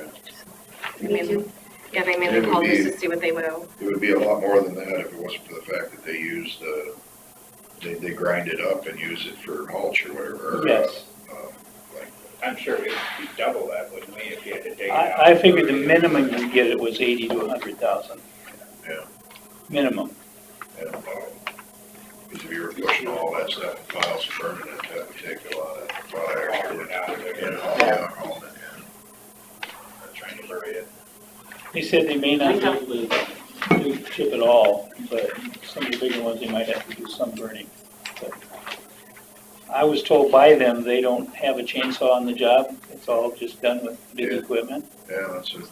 Speaker 8: They
Speaker 4: Me
Speaker 8: mainly-
Speaker 4: too.
Speaker 8: Yeah, they
Speaker 3: It
Speaker 8: mainly
Speaker 3: would
Speaker 8: called
Speaker 3: be-
Speaker 8: just to see what they would owe.
Speaker 3: It would be a lot more than that if it wasn't for the fact that they use they grind it up and use it for mulch or whatever. or,
Speaker 9: Yes.
Speaker 2: I'm sure it'd be double that, wouldn't we, if you had to dig it out?
Speaker 9: I figured the minimum you'd get it was 80 to 100,000.
Speaker 3: Yeah.
Speaker 9: Minimum.
Speaker 3: Because if you were pushing all that stuff in piles of permanent, that would take a lot of fire.
Speaker 2: Hauling it out of there.
Speaker 3: Yeah, hauling it, yeah.
Speaker 2: Trying to bury it.
Speaker 9: They said they may not be able to chip it all, but some of the bigger ones, they might have to do some burning. But I was told by them, they don't have a chainsaw on the job. It's all just done with big
Speaker 3: Yeah.
Speaker 9: equipment.
Speaker 3: Yeah, that's what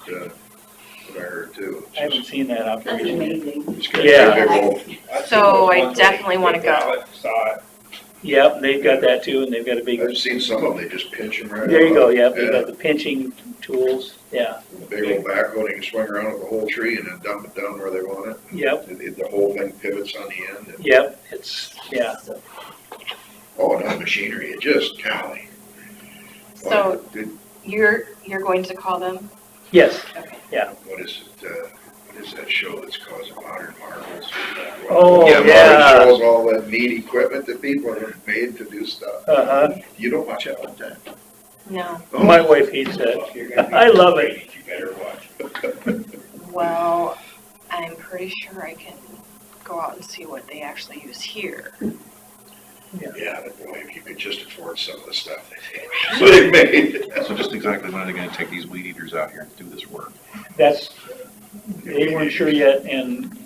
Speaker 3: I heard too.
Speaker 9: I haven't seen that
Speaker 4: That's
Speaker 9: operation yet.
Speaker 4: amazing.
Speaker 3: It's got
Speaker 9: Yeah.
Speaker 3: a big old,
Speaker 2: I've seen
Speaker 8: So
Speaker 2: those
Speaker 8: I
Speaker 2: ones where
Speaker 8: definitely
Speaker 2: they
Speaker 8: wanna
Speaker 2: looked at
Speaker 8: go.
Speaker 2: it, Saw it.
Speaker 9: Yep, they've got that too, and they've got a big,
Speaker 3: I've seen some of them, they just pinch them right
Speaker 9: there you
Speaker 3: off.
Speaker 9: go, yep, they've
Speaker 3: Yeah.
Speaker 9: got the pinching tools, yeah,
Speaker 3: The big old backhoe, they can swing around with the whole tree and then dump it down where they want it.
Speaker 9: yep,
Speaker 3: The whole thing pivots on the end. and-
Speaker 9: yep, it's, yeah.
Speaker 3: Oh, no machinery, it just golly.
Speaker 8: So
Speaker 3: It-
Speaker 8: you're going to call them
Speaker 9: Yes,
Speaker 3: What is it, what is that show that's causing modern marvels?
Speaker 9: Oh,
Speaker 3: Marvin
Speaker 9: yeah.
Speaker 3: shows all that neat equipment that people have made to do stuff.
Speaker 9: uh-huh,
Speaker 3: You don't watch that all the time.
Speaker 8: No,
Speaker 9: my wife hates that.
Speaker 2: You're gonna be
Speaker 9: I love it.
Speaker 2: great, you better watch.
Speaker 8: well, I'm pretty sure I can go out and see what they actually use here.
Speaker 3: Yeah, but boy, if you could just afford some of the stuff that they made.
Speaker 6: So just exactly when are they gonna take these weed eaters out here and do this work?
Speaker 9: That's, they weren't sure yet, and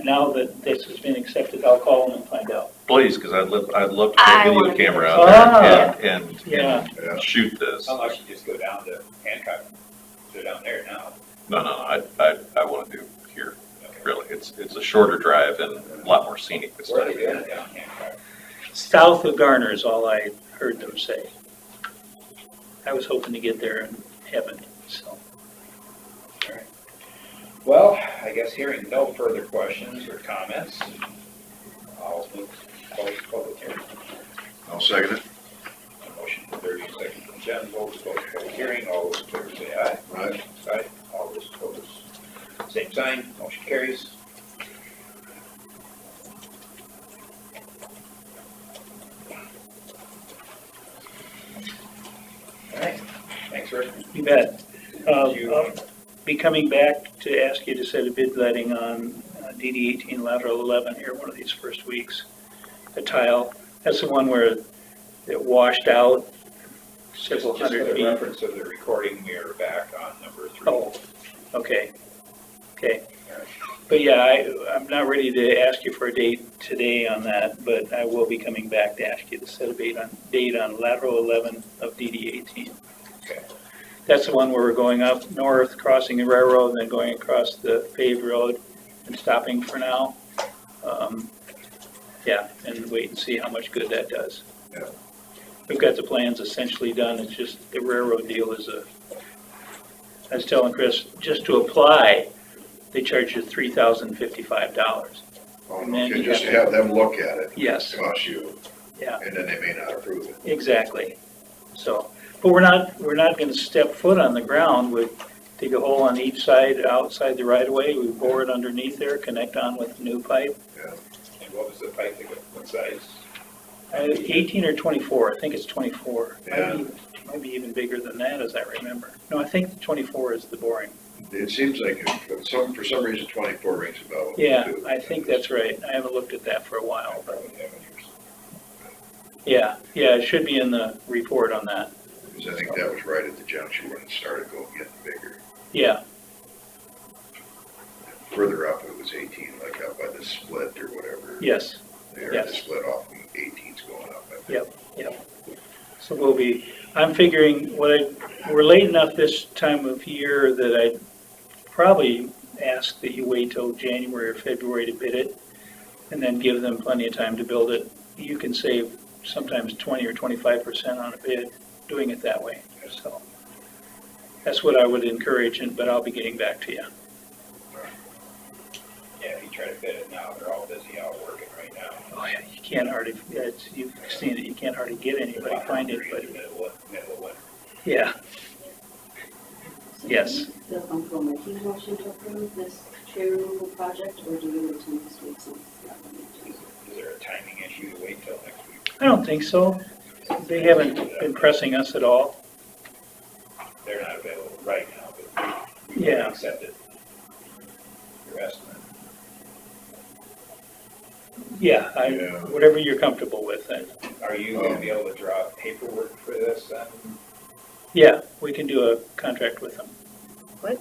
Speaker 9: now that this has been accepted, I'll call them and find out.
Speaker 6: Please, because I'd love to put
Speaker 8: I
Speaker 6: a video
Speaker 8: wanna
Speaker 6: camera
Speaker 9: do
Speaker 6: out
Speaker 9: that.
Speaker 6: there and
Speaker 9: Yeah.
Speaker 6: shoot this.
Speaker 2: How about you just go down to Hancock, go down there now?
Speaker 6: No, I want to do here, really. It's a shorter drive and a lot more scenic this
Speaker 2: Where are
Speaker 6: time.
Speaker 2: they doing it down Hancock?
Speaker 9: South of Garner is all I heard them say. I was hoping to get there and haven't, so.
Speaker 2: Well, I guess hearing no further questions or comments, I'll move to close the public hearing.
Speaker 3: I'll second it.
Speaker 2: A motion for 30 seconds from Jen, vote to close the public hearing, all those in favor say aye.
Speaker 3: Aye.
Speaker 2: Aye, all those opposed, same sign, motion carries. All right, thanks, Rick.
Speaker 9: You bet.
Speaker 2: You-
Speaker 9: I'll be coming back to ask you to set a bid letting on DD 18 lateral 11 here one of these first weeks. The tile, that's the one where it washed out several
Speaker 2: Just for
Speaker 9: hundred
Speaker 2: the
Speaker 9: feet.
Speaker 2: reference of the recording, we are back on number 3.
Speaker 9: Oh, okay, okay. But yeah, I'm not ready to ask you for a date today on that, but I will be coming back to ask you to set a date on lateral 11 of DD 18.
Speaker 2: Okay.
Speaker 9: That's the one where we're going up north, crossing the railroad, and then going across the paved road and stopping for now. Yeah, and wait and see how much good that does.
Speaker 3: Yeah.
Speaker 9: We've got the plans essentially done, it's just the railroad deal is I was telling Chris, just to apply, they charge you $3,055.
Speaker 3: Oh,
Speaker 9: And then
Speaker 3: okay,
Speaker 9: you
Speaker 3: just to
Speaker 9: have
Speaker 3: have them look at it.
Speaker 9: Yes.
Speaker 3: Cost you,
Speaker 9: Yeah,
Speaker 3: and then they may not approve it.
Speaker 9: exactly. So, but we're not gonna step foot on the ground. We dig a hole on each side, outside the right of way, we bore it underneath there, connect on with the new pipe.
Speaker 2: And what was the pipe that got, what size?
Speaker 9: 18 or 24, I think it's 24.
Speaker 3: Yeah.
Speaker 9: Might be even bigger than that, as I remember. No, I think 24 is the boring.
Speaker 3: It seems like, for some reason, 24 rings a bell.
Speaker 9: Yeah,
Speaker 3: too.
Speaker 9: I think that's right. I haven't looked at that for a while, but
Speaker 2: Probably have yours.
Speaker 9: yeah, it should be in the report on that.
Speaker 3: Because I think that was right at the junction when it started getting bigger.
Speaker 9: Yeah,
Speaker 3: Further up, it was 18, like up by the split or whatever.
Speaker 9: yes.
Speaker 3: There,
Speaker 9: yes.
Speaker 3: the split off, and 18's going up. I think.
Speaker 9: Yep. So I'm figuring we're late enough this time of year that I'd probably ask that you wait till January or February to bid it, and then give them plenty of time to build it. You can save sometimes 20 or 25% on a bid doing it that way. So that's what I would encourage, but I'll be getting back to you.
Speaker 2: Yeah, if you try to bid it now, they're all busy out working right now.
Speaker 9: Oh yeah, you can't hardly, you've seen it, you can't hardly get anybody, find anybody.
Speaker 2: Middle of winter.
Speaker 9: Yeah, yes.
Speaker 4: Feel comfortable making a motion to approve this true project, or do you wait till next week?
Speaker 2: Is there a timing issue to wait till next week?
Speaker 9: I don't think so. They haven't been pressing us at all.
Speaker 2: They're not available right now, but we
Speaker 9: Yeah.
Speaker 2: accepted your estimate.
Speaker 9: Yeah,
Speaker 3: Yeah.
Speaker 9: whatever you're comfortable with then.
Speaker 2: Are you gonna be able to draw up paperwork for this then?
Speaker 9: Yeah, we can do a contract with them.
Speaker 8: What?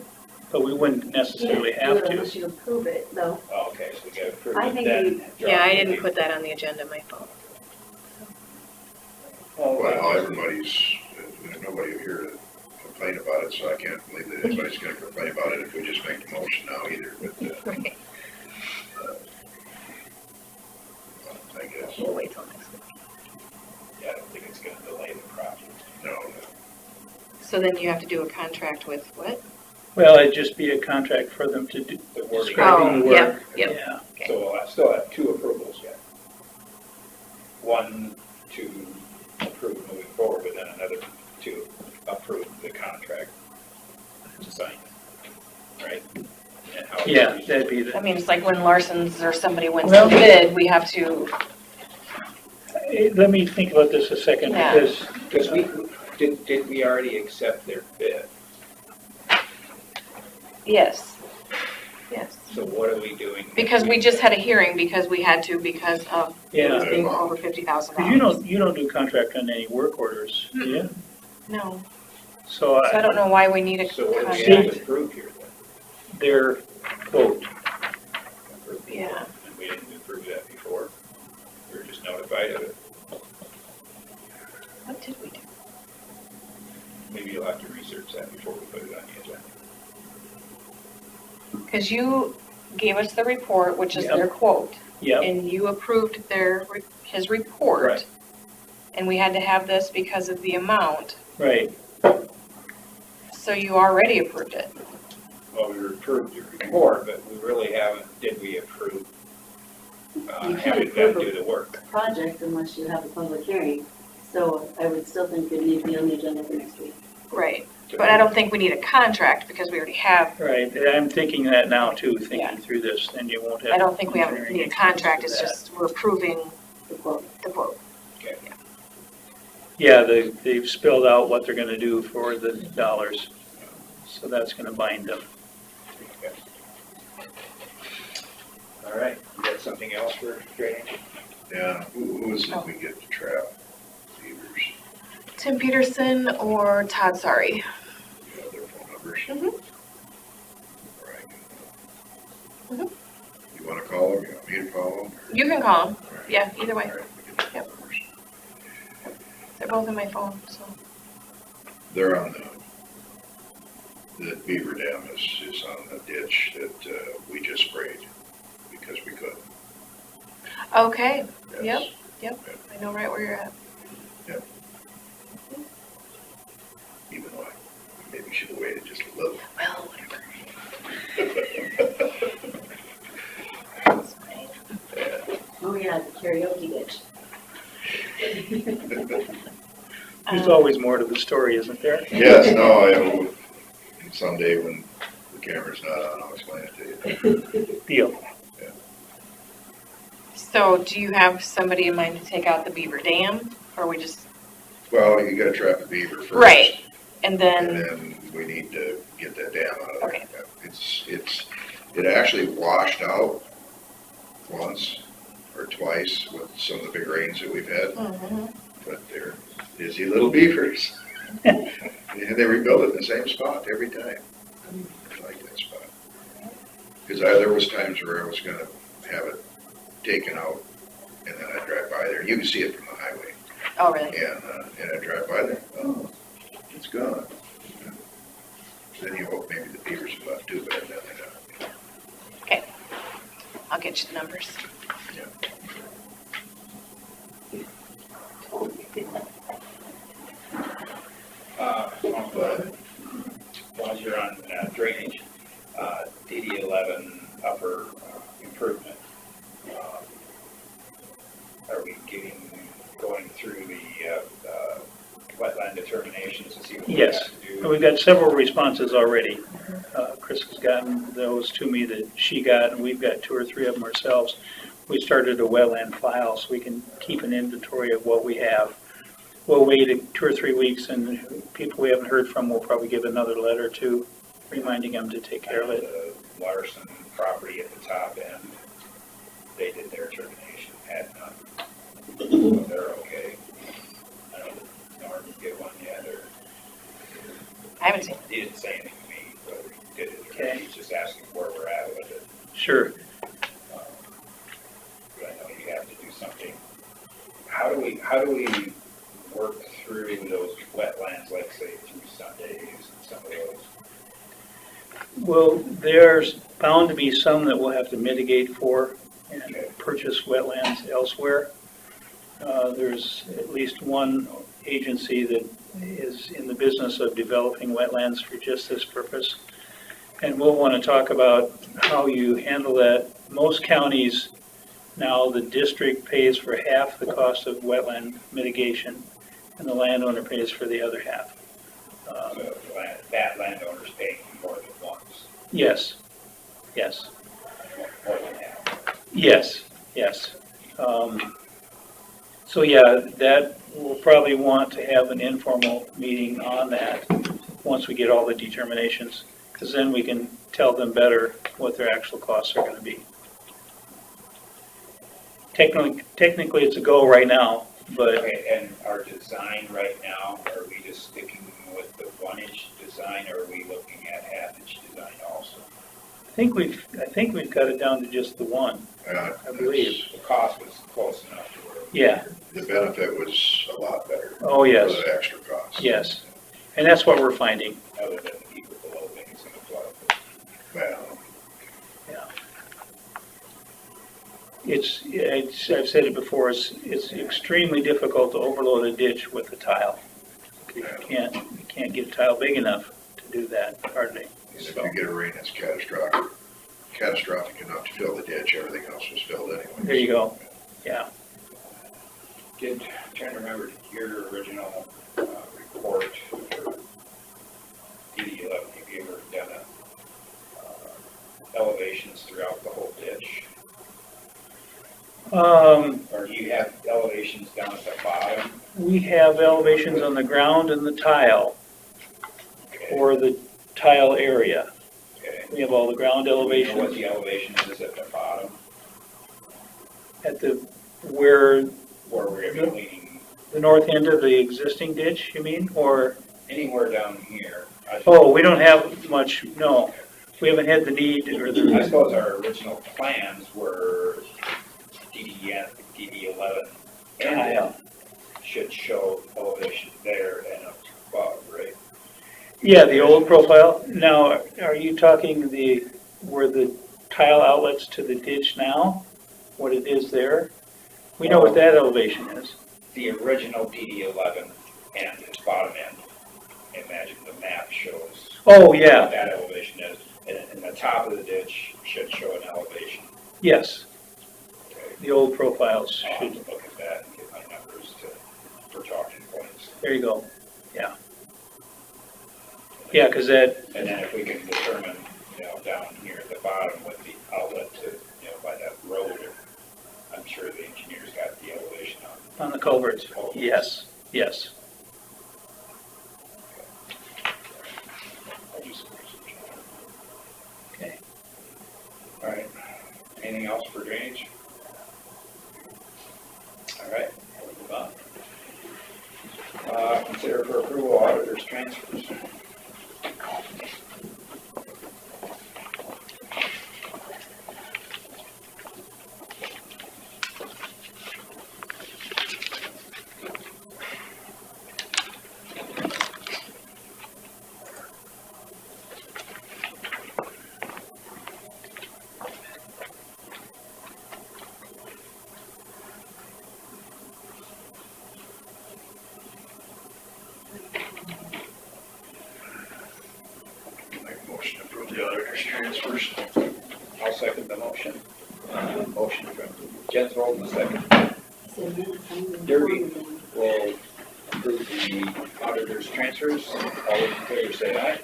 Speaker 9: But we wouldn't necessarily have to.
Speaker 4: Unless you approve it, though.
Speaker 2: Oh, okay, so we gotta approve
Speaker 4: I
Speaker 2: it
Speaker 4: think
Speaker 2: then.
Speaker 4: we-
Speaker 8: Yeah, I didn't put that on the agenda, my fault.
Speaker 3: Well, nobody here to complain about it, so I can't believe that anybody's gonna complain about it if we just make the motion now either, but, I guess,
Speaker 8: We'll wait till next week.
Speaker 2: Yeah, I don't think it's gonna delay the project.
Speaker 3: no.
Speaker 8: So then you have to do a contract with what?
Speaker 9: Well, it'd just be a contract for them to do,
Speaker 2: The wording.
Speaker 9: describing the
Speaker 8: Oh,
Speaker 9: work.
Speaker 8: yep.
Speaker 9: Yeah,
Speaker 8: Okay.
Speaker 2: So we'll still have 2 approvals yet. One to approve moving forward, but then another to approve the contract. to sign, right? And how it's
Speaker 9: Yeah,
Speaker 2: used.
Speaker 9: that'd be
Speaker 8: I
Speaker 9: the,
Speaker 8: mean, it's like when Larson's or somebody wins
Speaker 9: Well-
Speaker 8: the bid, we have to,
Speaker 9: let me think about this a second,
Speaker 8: Yeah.
Speaker 9: because
Speaker 2: Because did we already accept their bid?
Speaker 8: yes. Yes.
Speaker 2: So what are we doing?
Speaker 8: Because we just had a hearing because we had to because of it was
Speaker 9: Yeah.
Speaker 8: being over $50,000.
Speaker 9: Because you don't do contract on any work orders, do you?
Speaker 8: No,
Speaker 9: So
Speaker 8: so I don't know why we need a
Speaker 2: So what do we have
Speaker 8: contract.
Speaker 2: to prove here then?
Speaker 9: their quote,
Speaker 2: Approve the
Speaker 8: Yeah.
Speaker 2: quote, and we didn't approve that before. We were just notified of it.
Speaker 8: What did we do?
Speaker 2: Maybe you'll have to research that before we put it on the agenda.
Speaker 8: Because you gave us the report, which is
Speaker 9: Yep.
Speaker 8: their quote,
Speaker 9: yep,
Speaker 8: and you approved his report.
Speaker 9: Right.
Speaker 8: And we had to have this because of the amount,
Speaker 9: right.
Speaker 8: so you already approved it.
Speaker 2: Well, we approved your report, but we really haven't, did we approve
Speaker 4: You can't
Speaker 2: having them
Speaker 4: approve
Speaker 2: do the work?
Speaker 4: a project unless you have a public hearing. So I would still think it needs to be on the agenda for next week.
Speaker 8: Right. But I don't think we need a contract because we already have,
Speaker 9: Right, I'm thinking that now too,
Speaker 8: Yeah.
Speaker 9: thinking through this, then you won't have.
Speaker 8: I don't think we have,
Speaker 9: engineering
Speaker 8: need a
Speaker 9: expense
Speaker 8: contract,
Speaker 9: for
Speaker 8: it's
Speaker 9: that.
Speaker 8: just we're approving
Speaker 4: The quote.
Speaker 8: the quote.
Speaker 9: Yeah, they've spelled out what they're gonna do for the dollars, so that's gonna bind them.
Speaker 2: All right, you got something else for drainage?
Speaker 3: Yeah, who is it we get to trap beavers?
Speaker 8: Tim Peterson or Todd Sorry?
Speaker 3: You have their phone numbers?
Speaker 8: Mhm.
Speaker 3: Right.
Speaker 8: Mhm.
Speaker 3: You wanna call them, you want me to call them?
Speaker 8: You can call him,
Speaker 3: All right.
Speaker 8: yeah, either way.
Speaker 3: All right, we get their
Speaker 8: Yep.
Speaker 3: numbers.
Speaker 8: They're both in my phone, so.
Speaker 3: They're on the beaver dam is on the ditch that, we just sprayed because we could.
Speaker 8: Okay,
Speaker 3: Yes.
Speaker 8: yep, I know right where you're at.
Speaker 3: Even though I maybe should have waited just a little.
Speaker 8: Well, whatever.
Speaker 4: Oh, yeah, the karaoke ditch.
Speaker 9: There's
Speaker 8: Um,
Speaker 9: always more to the story, isn't there?
Speaker 3: Yes, no, and someday when the camera's not on, I'll explain it to you.
Speaker 9: Deal.
Speaker 8: So do you have somebody in mind to take out the beaver dam, or we just,
Speaker 3: Well, you gotta trap a beaver first.
Speaker 8: Right. and
Speaker 3: And
Speaker 8: then,
Speaker 3: then we need to get that dam out of there.
Speaker 8: Okay.
Speaker 3: It actually washed out once or twice with some of the big rains that we've had,
Speaker 8: Mhm.
Speaker 3: but they're busy little beavers. And they rebuild it in the same spot every time. I like that spot. Because there was times where I was gonna have it taken out, and then I'd drive by there. You can see it from the highway.
Speaker 8: Oh, really?
Speaker 3: And I drive by there, oh, it's gone. Then you hope maybe the beavers have left too, but I've nothing done.
Speaker 8: I'll get you the numbers.
Speaker 2: While you're on drainage, DD 11 upper improvement. Are we going through the wetland determinations to see what we have
Speaker 9: Yes.
Speaker 2: to do?
Speaker 9: And we've got several responses already. Chris has gotten those to me that she got, and we've got 2 or 3 of them ourselves. We started a wetland file so we can keep an inventory of what we have. We'll wait 2 or 3 weeks, and people we haven't heard from will probably give another letter to, reminding them to take care of it.
Speaker 2: The Larson property at the top end, they did their termination, had none. So they're okay. I don't know, Norm, did you get one yet, or?
Speaker 8: I haven't seen,
Speaker 2: He didn't say anything to me, whether he did it or
Speaker 9: Okay.
Speaker 2: not. He's just asking where we're at with it.
Speaker 9: Sure.
Speaker 2: But I know you have to do something. How do we work through those wetlands, like say through Sundays and some of those?
Speaker 9: Well, there's bound to be some that we'll have to mitigate for and
Speaker 2: Okay.
Speaker 9: purchase wetlands elsewhere. There's at least one agency that is in the business of developing wetlands for just this purpose. And we'll want to talk about how you handle that. Most counties now, the district pays for half the cost of wetland mitigation, and the landowner pays for the other half.
Speaker 2: So that landowner's paying
Speaker 9: Yes, yes,
Speaker 2: More than half.
Speaker 9: yes, yes. So yeah, that, we'll probably want to have an informal meeting on that once we get all the determinations, because then we can tell them better what their actual costs are gonna be. Technically, it's a go right now, but
Speaker 2: Okay, and our design right now, are we just sticking with the 1-inch design, or are we looking at 1/2-inch design also?
Speaker 9: I think we've got it down to just the one. I believe.
Speaker 2: The cost was close enough to where.
Speaker 9: Yeah,
Speaker 3: The benefit was a lot better.
Speaker 9: oh, yes,
Speaker 3: For the extra cost.
Speaker 9: yes. And that's what we're finding.
Speaker 2: Other than the people below things in the flood.
Speaker 3: Well,
Speaker 9: I've said it before, it's extremely difficult to overload a ditch with a tile. You can't get a tile big enough to do that, hardly.
Speaker 3: and if
Speaker 9: So,
Speaker 3: you get a rain that's catastrophic enough to fill the ditch, everything else was filled anyway.
Speaker 9: there you go, yeah.
Speaker 2: I'm trying to remember your original report for DD11, have you ever done elevations throughout the whole ditch? Or do you have elevations down at the bottom?
Speaker 9: We have elevations on the ground and the tile,
Speaker 2: Okay,
Speaker 9: or the tile area.
Speaker 2: okay.
Speaker 9: We have all the ground
Speaker 2: Do you know what
Speaker 9: elevations
Speaker 2: the elevation is at the bottom,
Speaker 9: at where
Speaker 2: where we're leaning,
Speaker 9: the north end of the existing ditch, you mean, or?
Speaker 2: anywhere down here?
Speaker 9: Oh, we don't have much, no. We haven't had the need or
Speaker 2: I
Speaker 9: the,
Speaker 2: suppose our original plans were DD11
Speaker 9: tile.
Speaker 2: should show elevation there and up above, right?
Speaker 9: Yeah, the old profile. Now, are you talking where the tile outlets to the ditch now? What it is there? We know what that elevation is.
Speaker 2: The original DD11 and its bottom end, imagine the map shows
Speaker 9: Oh,
Speaker 2: what
Speaker 9: yeah,
Speaker 2: that elevation is, and the top of the ditch should show an elevation.
Speaker 9: yes.
Speaker 2: Okay?
Speaker 9: The old profiles
Speaker 2: I'll have
Speaker 9: should,
Speaker 2: to look at that and get my numbers for talking points.
Speaker 9: there you go. Yeah. Yeah, because that,
Speaker 2: And then if we can determine, down here at the bottom with the outlet to, by that road, I'm sure the engineers got the elevation on.
Speaker 9: on the culverts, yes, yes.
Speaker 2: I'll do some research.
Speaker 9: Okay.
Speaker 2: All right. Anything else for drainage? All right, we'll move on. Consider for approval auditors transfers.
Speaker 3: Make a motion to approve the auditor's transfers.
Speaker 2: I'll second the motion. Motion from Jensvold, and second. Derby will approve the auditor's transfers. All those in favor say aye.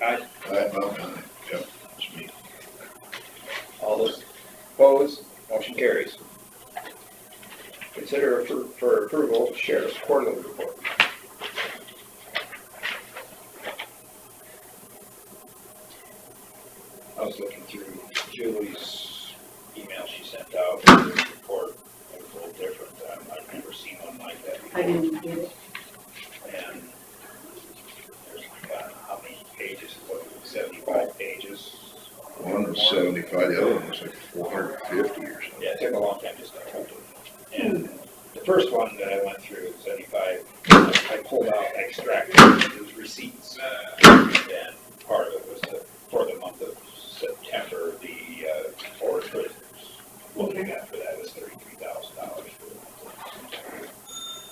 Speaker 2: Aye.
Speaker 3: Yep, it's me.
Speaker 2: All those opposed, motion carries. Consider for approval sheriff's quarterly report. I was looking through Julie's email she sent out, the report, it was a little different, I've never seen one like that
Speaker 4: I
Speaker 2: before.
Speaker 4: didn't get it.
Speaker 2: And there's like, how many pages, what, 75 pages?
Speaker 3: One was 75, the other one was like 450 or something.
Speaker 2: Yeah, it took a long time just to hold it. And the first one that I went through, 75, I pulled out, extracted those receipts. And part of it was for the month of September, the forest prisoners looking at for that was $33,000 for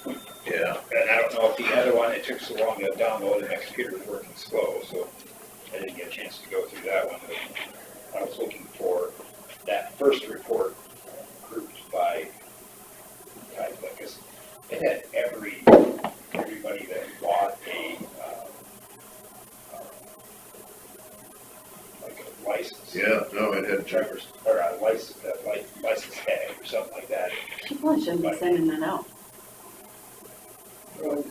Speaker 2: the month.
Speaker 3: Yeah.
Speaker 2: And I don't know if the other one, it took so long to download and my computer was working slow, so I didn't get a chance to go through that one. But I was looking for that first report grouped by type, because it had everybody that bought
Speaker 3: Yeah, no, it had,
Speaker 2: driver's, or a license, license tag or something like that.
Speaker 4: She probably shouldn't be sending that out.
Speaker 3: well,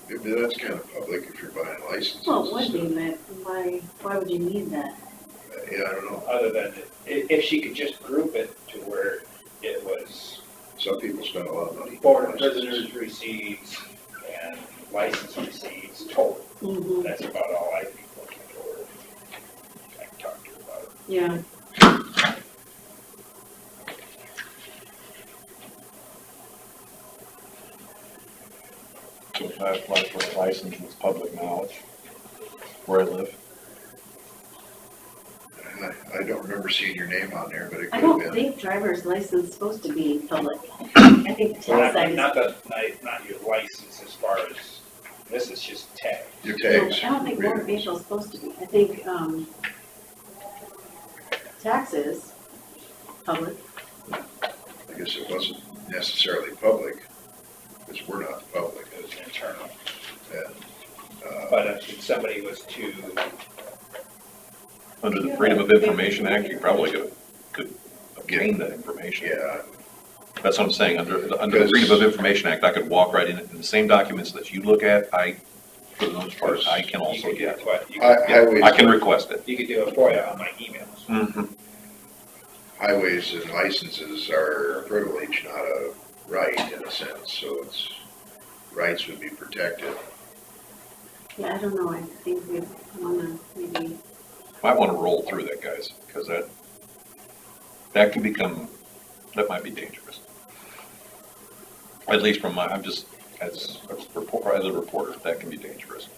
Speaker 3: if that's kind of public, if you're buying licenses.
Speaker 4: Well, it would
Speaker 3: and
Speaker 4: be, but why would you need that?
Speaker 3: stuff. Yeah, I don't know.
Speaker 2: Other than, if she could just group it to where it was
Speaker 3: Some people spend a lot of money.
Speaker 2: board
Speaker 3: on
Speaker 2: of
Speaker 3: licenses.
Speaker 2: prisoners receipts and license receipts total.
Speaker 4: Mm-hmm.
Speaker 2: That's about all I'd be looking for. I can talk to her about it.
Speaker 4: Yeah,
Speaker 6: So if I apply for a license, it's public knowledge where I live.
Speaker 3: I don't remember seeing your name on there, but it
Speaker 4: I
Speaker 3: could have
Speaker 4: don't
Speaker 3: been.
Speaker 4: think driver's license is supposed to be public. I think the
Speaker 2: Well,
Speaker 4: tax side is.
Speaker 2: not your license as far as, this is just tag.
Speaker 3: Your
Speaker 4: No,
Speaker 3: tags.
Speaker 4: I don't think motor vehicle's supposed to be. I think, taxes, public.
Speaker 3: I guess it wasn't necessarily public, because we're not the public.
Speaker 2: It was internal.
Speaker 3: And,
Speaker 2: But if somebody was to,
Speaker 6: Under the Freedom of Information Act, you probably could obtain that information.
Speaker 3: yeah,
Speaker 6: That's what I'm saying, under the Freedom of Information Act, I could walk right in, the same documents that you look at, for the most part, I can
Speaker 2: you
Speaker 6: also
Speaker 2: could do
Speaker 6: get.
Speaker 2: what, you
Speaker 3: highways.
Speaker 6: I can request it.
Speaker 2: could do a FOIA on my emails.
Speaker 6: Mm-hmm.
Speaker 3: Highways and licenses are a privilege, not a right in a sense, so rights would be protected.
Speaker 4: Yeah, I don't know. I think we wanna maybe,
Speaker 6: Might want to roll through that, guys, because that can become, that might be dangerous. At least from I'm just, as a reporter, that can be dangerous.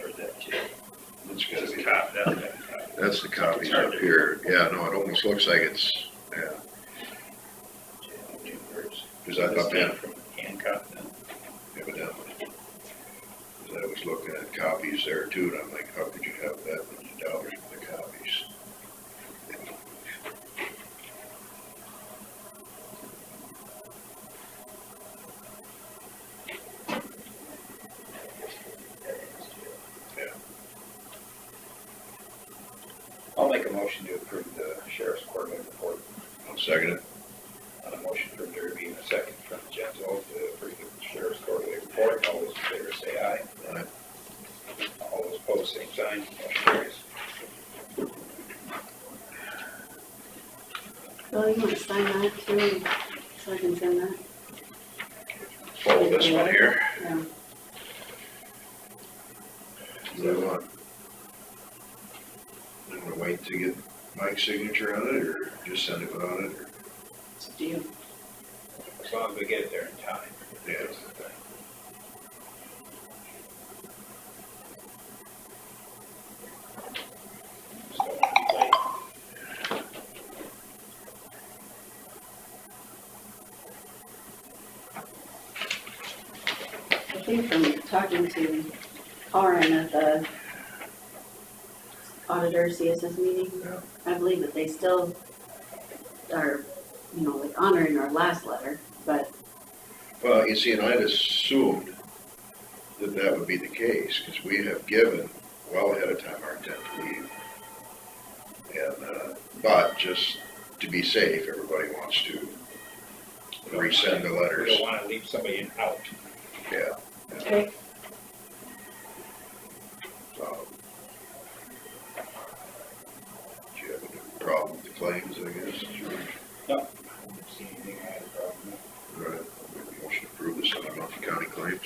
Speaker 2: Or that,
Speaker 3: It's gotta
Speaker 2: just
Speaker 3: be,
Speaker 2: copy that.
Speaker 3: that's the copies up here. Yeah, no, it almost looks like it's, yeah, because I thought that
Speaker 2: From handcuff, then.
Speaker 3: evidently. Because I was looking at copies there too, and I'm like, how could you have that many dollars for the copies?
Speaker 2: I'll make a motion to approve the sheriff's quarterly report.
Speaker 3: I'll second it.
Speaker 2: On a motion from Derby and a second from Genzel to approve the sheriff's quarterly report. All those in favor say aye.
Speaker 3: Aye.
Speaker 2: All those opposed, same sign. Motion carries.
Speaker 4: Bill, you wanna sign that too, so I can send that?
Speaker 3: Follow this one here.
Speaker 4: Yeah.
Speaker 3: Move on. I'm gonna wait to get Mike's signature on it, or just send it on it, or,
Speaker 4: It's up to you.
Speaker 2: As long as we get it there in time.
Speaker 3: yeah.
Speaker 2: That's the thing. Just don't want to be late.
Speaker 4: I think from talking to Karen at the auditor CSS meeting,
Speaker 3: Yeah.
Speaker 4: I believe that they still are, like honoring our last letter, but
Speaker 3: Well, you see, and I'd assumed that that would be the case, because we have given well ahead of time our intent to leave. And, but just to be safe, everybody wants to resend the
Speaker 2: We
Speaker 3: letters.
Speaker 2: don't want to leave somebody in out.
Speaker 3: Yeah.
Speaker 4: okay,
Speaker 3: Do you have a problem with the claims, I guess? George?
Speaker 2: No. I don't see anything I had a problem with.
Speaker 3: All right, make a motion to approve this on Monty County claims.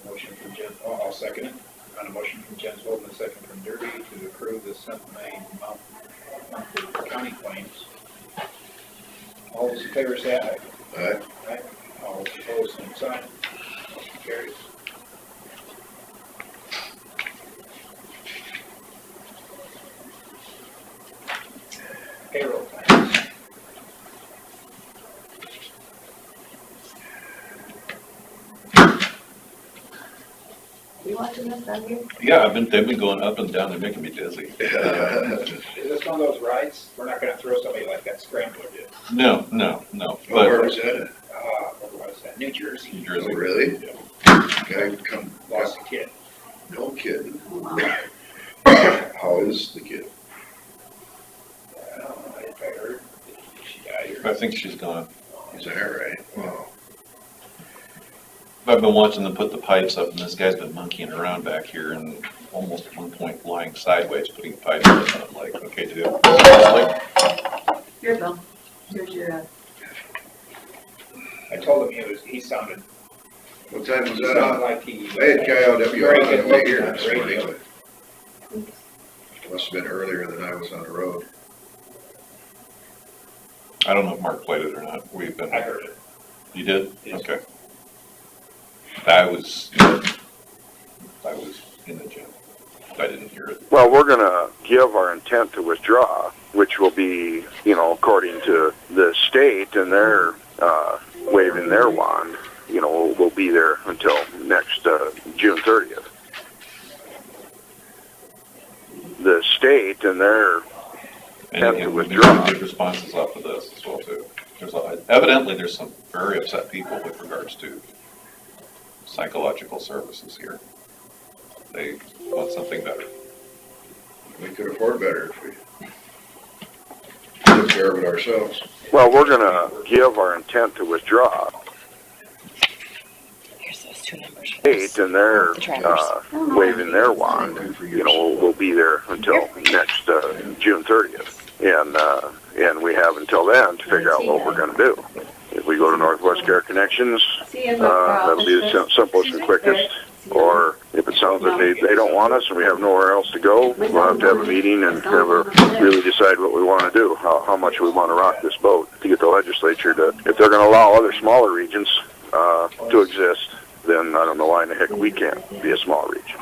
Speaker 2: Motion from I'll second it. On a motion from Jens Holden, a second from Derby to approve the Central Mount County claims. All those in favor say aye.
Speaker 3: All right,
Speaker 2: Aye. All those opposed, same sign. Motion carries. payroll claims.
Speaker 4: You watching this out here?
Speaker 6: Yeah, they've been going up and down, they're making me dizzy.
Speaker 2: Is this one of those rides? We're not gonna throw somebody like that scrambler did.
Speaker 6: No,
Speaker 3: Where
Speaker 6: but
Speaker 3: was that at?
Speaker 2: What was that? New Jersey.
Speaker 6: New
Speaker 3: Oh,
Speaker 6: Jersey.
Speaker 3: really? Guy
Speaker 2: Lost a kid.
Speaker 3: no kidding.
Speaker 4: Oh, wow.
Speaker 3: How is the kid?
Speaker 2: I don't know if I heard. She died
Speaker 6: I
Speaker 2: or.
Speaker 6: think she's gone.
Speaker 3: Is that right? Wow.
Speaker 6: I've been watching them put the pipes up, and this guy's been monkeying around back here, and almost at one point lying sideways, putting pipes up, and I'm like, okay, dude.
Speaker 4: Here, Bill. Here's your,
Speaker 2: I told him he sounded,
Speaker 3: What time was
Speaker 2: he
Speaker 3: that
Speaker 2: sounded
Speaker 3: on?
Speaker 2: like he.
Speaker 3: I had KIOW
Speaker 2: Very
Speaker 3: on
Speaker 2: good
Speaker 3: the way
Speaker 2: looking
Speaker 3: here
Speaker 2: on
Speaker 3: this
Speaker 2: the
Speaker 3: morning,
Speaker 2: radio.
Speaker 3: but must have been earlier than I was on the road.
Speaker 6: I don't know if Mark played it or not. We've been.
Speaker 2: I heard it.
Speaker 6: You did?
Speaker 2: Yes.
Speaker 6: Okay. I was in the gym. I didn't hear it.
Speaker 7: Well, we're going to give our intent to withdraw, which will be, according to the state and their waving their wand, we'll be there until next June 30th. The state and their have to
Speaker 6: we
Speaker 7: withdraw.
Speaker 6: get responses off of this as well too. Evidently there's some very upset people with regards to psychological services here. They want something better.
Speaker 3: We could afford better if we took care of it ourselves.
Speaker 7: Well, we're going to give our intent to withdraw.
Speaker 8: Here's those two numbers.
Speaker 7: State and their
Speaker 8: The trackers.
Speaker 7: waving their wand, we'll be there until next June 30th. And we have until then to figure out what we're going to do. If we go to Northwest Care Connections,
Speaker 4: see you in
Speaker 7: that'll be the simplest and quickest. Or if it sounds like they don't want us and we have nowhere else to go, we'll have to have a meeting and really decide what we want to do, how much we want to rock this boat to get the legislature to, if they're going to allow other smaller regions to exist, then I don't know why in the heck we can't be a small region.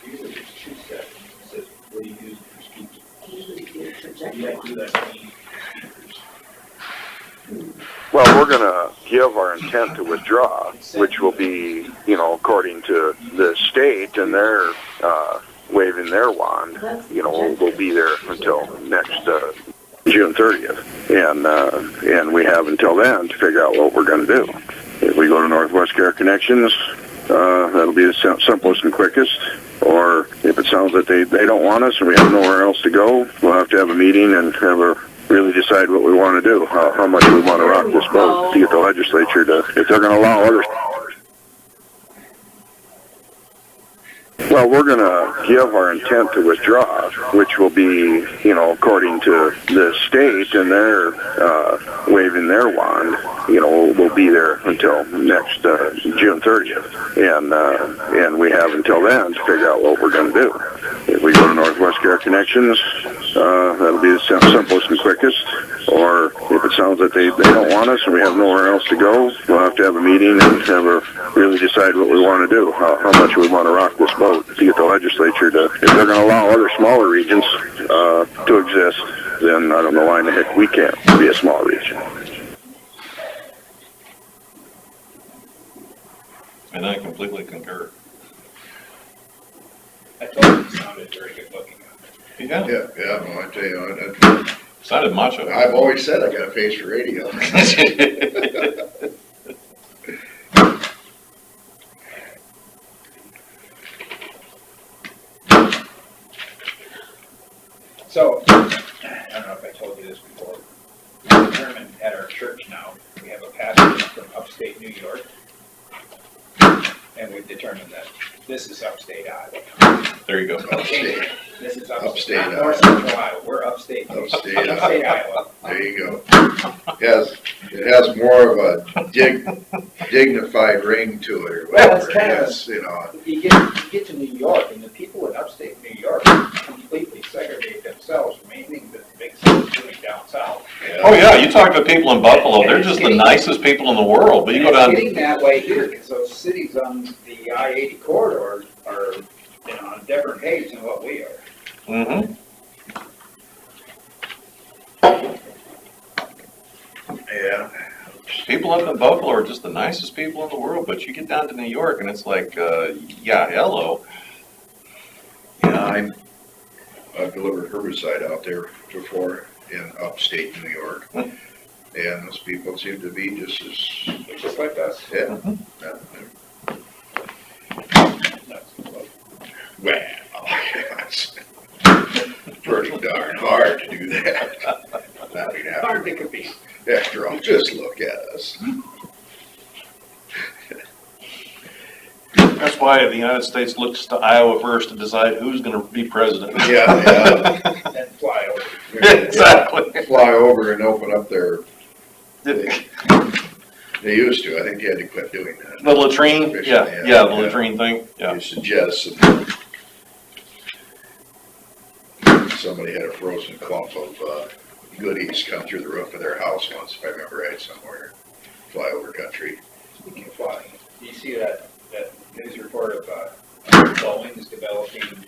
Speaker 2: Usually just choose that. Says, what do you use for speakers?
Speaker 4: projector.
Speaker 2: You have to do that.
Speaker 7: Well, we're going to give our intent to withdraw, which will be, according to the state and their waving their wand, we'll be there until next June 30th. And we have until then to figure out what we're going to do. If we go to Northwest Care Connections, that'll be the simplest and quickest. Or if it sounds like they don't want us and we have nowhere else to go, we'll have to have a meeting and really decide what we want to do, how much we want to rock this boat to get the legislature to, if they're going to allow others. Well, we're going to give our intent to withdraw, which will be, according to the state and their waving their wand, we'll be there until next June 30th. And we have until then to figure out what we're going to do. If we go to Northwest Care Connections, that'll be the simplest and quickest. Or if it sounds like they don't want us and we have nowhere else to go, we'll have to have a meeting and really decide what we want to do, how much we want to rock this boat to get the legislature to, if they're going to allow other smaller regions to exist, then I don't know why in the heck we can't be a small region.
Speaker 6: And I completely concur.
Speaker 2: I told him he sounded very good looking.
Speaker 6: Yeah,
Speaker 3: Yeah, no, I tell you,
Speaker 6: sounded macho.
Speaker 3: I've always said I got a face for radio.
Speaker 2: So, I don't know if I told you this before. We determined at our church now, we have a pastor from upstate New York. And we've determined that this is upstate Iowa.
Speaker 6: There you go.
Speaker 3: Upstate.
Speaker 2: This is
Speaker 3: Upstate
Speaker 2: not
Speaker 3: Iowa.
Speaker 2: North Central Iowa, we're upstate.
Speaker 3: Upstate
Speaker 2: Upstate
Speaker 3: Iowa.
Speaker 2: Iowa.
Speaker 3: There you go. It has more of a dignified ring to it or
Speaker 2: Well, it's
Speaker 3: whatever.
Speaker 2: kind of-
Speaker 3: Yes,
Speaker 2: You get to New York, and the people in upstate New York completely segregate themselves from anything that makes sense doing down south.
Speaker 6: Oh yeah, you talk to people in Buffalo, they're just the nicest people in the world, but you go
Speaker 2: And
Speaker 6: down.
Speaker 2: it's getting that way here, because those cities on the I-80 corridor are, on a different page than what we are.
Speaker 6: Mm-hmm.
Speaker 3: Yeah.
Speaker 6: People up in Buffalo are just the nicest people in the world, but you get down to New York and it's like, yeah, hello.
Speaker 3: Yeah, I've delivered herbicide out there before in upstate New York. And those people seem to be
Speaker 2: Just like us.
Speaker 3: yeah. Well, it's pretty darn hard to do that. I mean,
Speaker 2: Hard they could be.
Speaker 3: after all, just look at us.
Speaker 6: That's why the United States looks to Iowa first to decide who's gonna be president.
Speaker 3: Yeah,
Speaker 2: And fly over.
Speaker 6: Exactly.
Speaker 3: Fly over and open up their, they used to, I think they had to quit doing that.
Speaker 6: The latrine, yeah, the latrine thing,
Speaker 3: They
Speaker 6: yeah.
Speaker 3: used to jettison. Somebody had a frozen clump of goodies come through the roof of their house once, if I remember right, somewhere. Flyover country.
Speaker 2: Speaking of flying, do you see that news report of Boeing is developing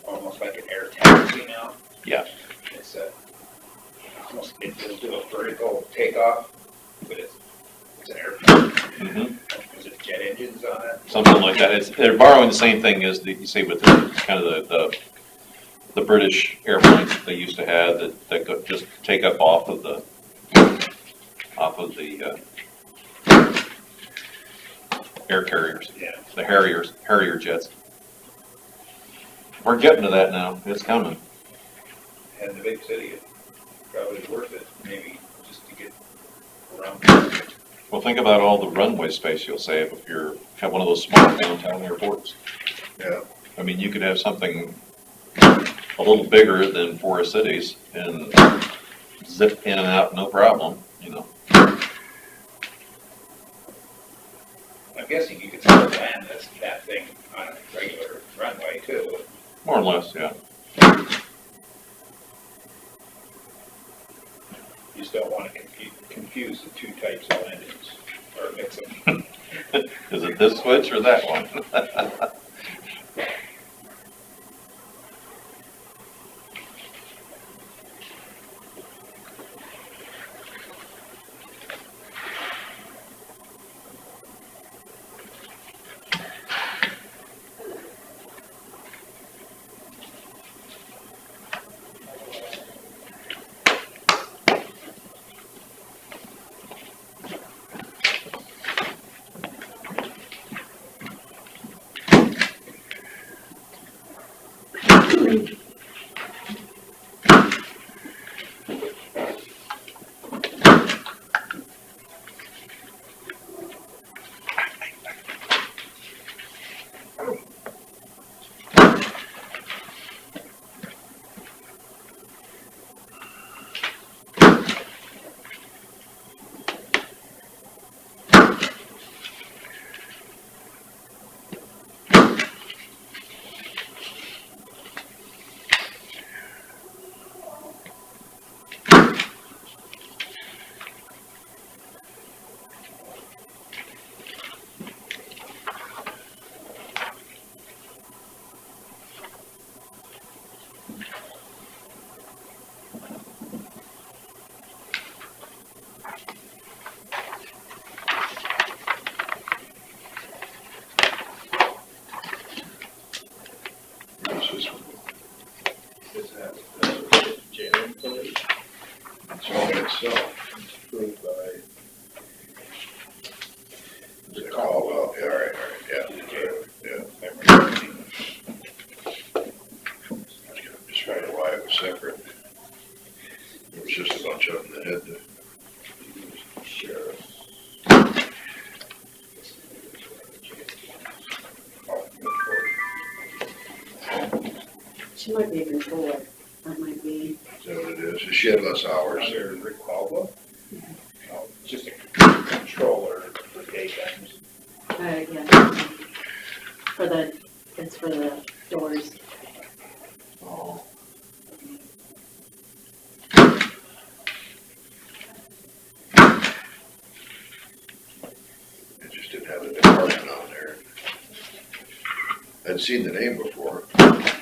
Speaker 2: almost like an air taxi now?
Speaker 6: Yeah.
Speaker 2: It's almost, it'll do a vertical takeoff, but it's an airplane.
Speaker 6: Mhm.
Speaker 2: Is it jet engines on it?
Speaker 6: Something like that. They're borrowing the same thing as you see with kind of the British airplanes that they used to have that go, just take up off of the air carriers,
Speaker 2: Yeah.
Speaker 6: the Harrier jets. We're getting to that now. It's coming.
Speaker 2: And the big city, it's probably worth it, maybe just to get around.
Speaker 6: Well, think about all the runway space you'll save if you have one of those small downtown airports.
Speaker 3: Yeah.
Speaker 6: I mean, you could have something a little bigger than Forest Cities and zip in and out, no problem, you know.
Speaker 2: I'm guessing you could still land that thing on a regular runway too.
Speaker 6: More or less, yeah.
Speaker 2: You just don't want to confuse the two types of engines, or mix them.
Speaker 6: Is it this switch or that one?
Speaker 3: So itself.
Speaker 2: Approved by.
Speaker 3: Oh, well, yeah, all right, yeah. Just trying to why it was separate. There was just a bunch of them that had the sheriff.
Speaker 4: She might be a controller. That might be.
Speaker 3: Is that what it is? She had less hours there.
Speaker 2: Under Rick Caldwell? No, just a controller for daytimes.
Speaker 4: Yeah. It's for the doors.
Speaker 6: Oh.
Speaker 3: It just didn't have a department on there. I'd seen the name before, but,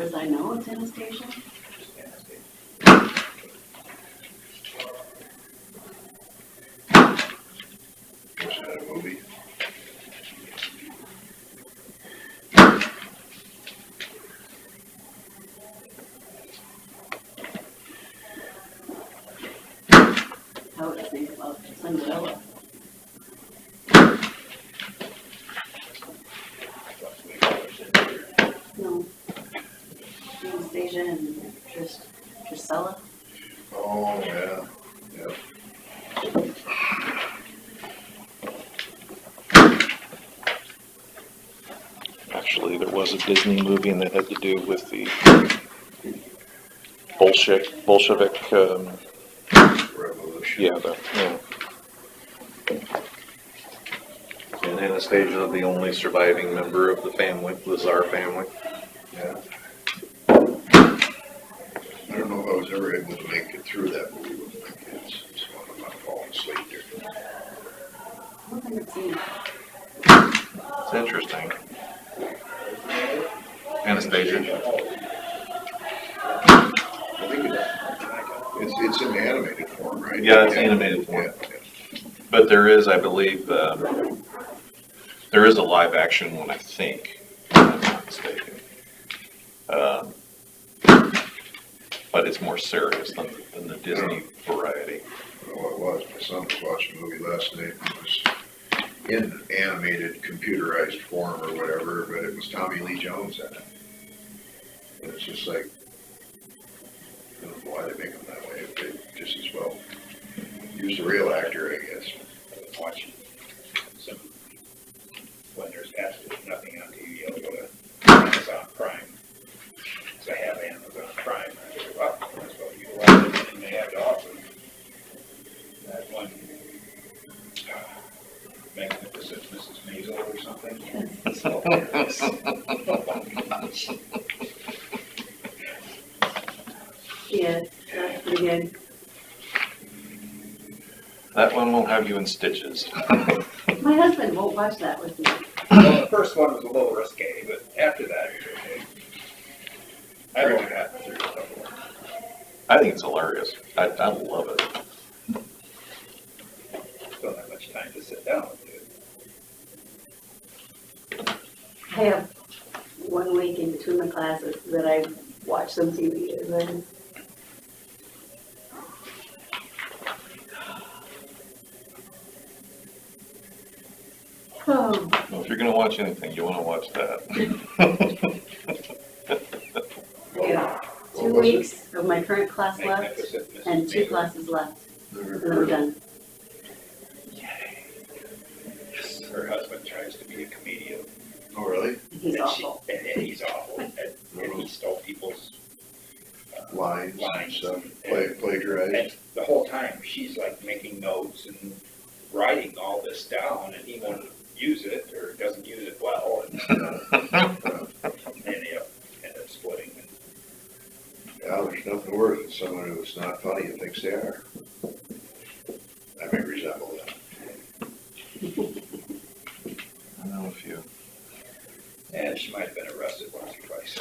Speaker 4: as I know, it's Anastasia.
Speaker 3: Was that a movie?
Speaker 4: I would think about Cinderella. No. Anastasia and Drusilla.
Speaker 3: Oh, yeah, yeah.
Speaker 6: Actually, there was a Disney movie and that had to do with the Bolshevik,
Speaker 3: Revolution.
Speaker 6: yeah. And Anastasia, the only surviving member of the family, the Tsar family.
Speaker 3: Yeah. I don't know if I was ever able to make it through that movie with my kids, so I'm not falling asleep there.
Speaker 4: I don't think I've seen it.
Speaker 6: It's interesting. Anastasia.
Speaker 3: I think it's in animated form, right?
Speaker 6: Yeah, it's animated form.
Speaker 3: Yeah.
Speaker 6: But there is, I believe, there is a live action one, I think, if I'm not mistaken. But it's more serious than the Disney variety.
Speaker 3: I don't know what it was. My son was watching a movie last night. It was in animated, computerized form or whatever, but it was Tommy Lee Jones in it. And it's just like, I don't know why they make them that way. If they just as well use the real actor, I guess.
Speaker 2: I was watching some, when there's absolutely nothing on TV, I'll go to Amazon Prime. So I have Amazon Prime. I go, well, that's what you watch it, and they have it awesome. That one, Magnificent Mrs. Maisel or something. It's hilarious. Oh my gosh.
Speaker 4: Yeah, that's pretty good.
Speaker 6: That one will have you in stitches.
Speaker 4: My husband won't watch that with me.
Speaker 2: Well, the first one was a little risque, but after that, it was okay. I've only gotten through a couple.
Speaker 6: I think it's hilarious. I love it.
Speaker 2: Don't have much time to sit down and do it.
Speaker 4: I have 1 week in between my classes that I watch some TV and then. Oh,
Speaker 6: Well, if you're gonna watch anything, you wanna watch that.
Speaker 4: yeah,
Speaker 3: What
Speaker 4: 2
Speaker 3: was it?
Speaker 4: weeks of my current class left
Speaker 2: Magnificent Mrs.
Speaker 4: and 2
Speaker 2: Maisel.
Speaker 4: classes left,
Speaker 3: Never
Speaker 4: and then I'm
Speaker 3: heard of it.
Speaker 4: done.
Speaker 2: Her husband tries to be a comedian.
Speaker 3: Oh, really?
Speaker 4: He's awful.
Speaker 2: And he's awful. And he stole people's
Speaker 3: Lines and
Speaker 2: lines.
Speaker 3: stuff,
Speaker 2: And
Speaker 3: plagiarized.
Speaker 2: the whole time, she's like making notes and writing all this down, and he won't use it, or doesn't use it well, and they end up splitting.
Speaker 3: Yeah, there's nothing worse than someone who's not funny and thinks they are. I may resemble that.
Speaker 6: I know a few.
Speaker 2: And she might have been arrested once or twice.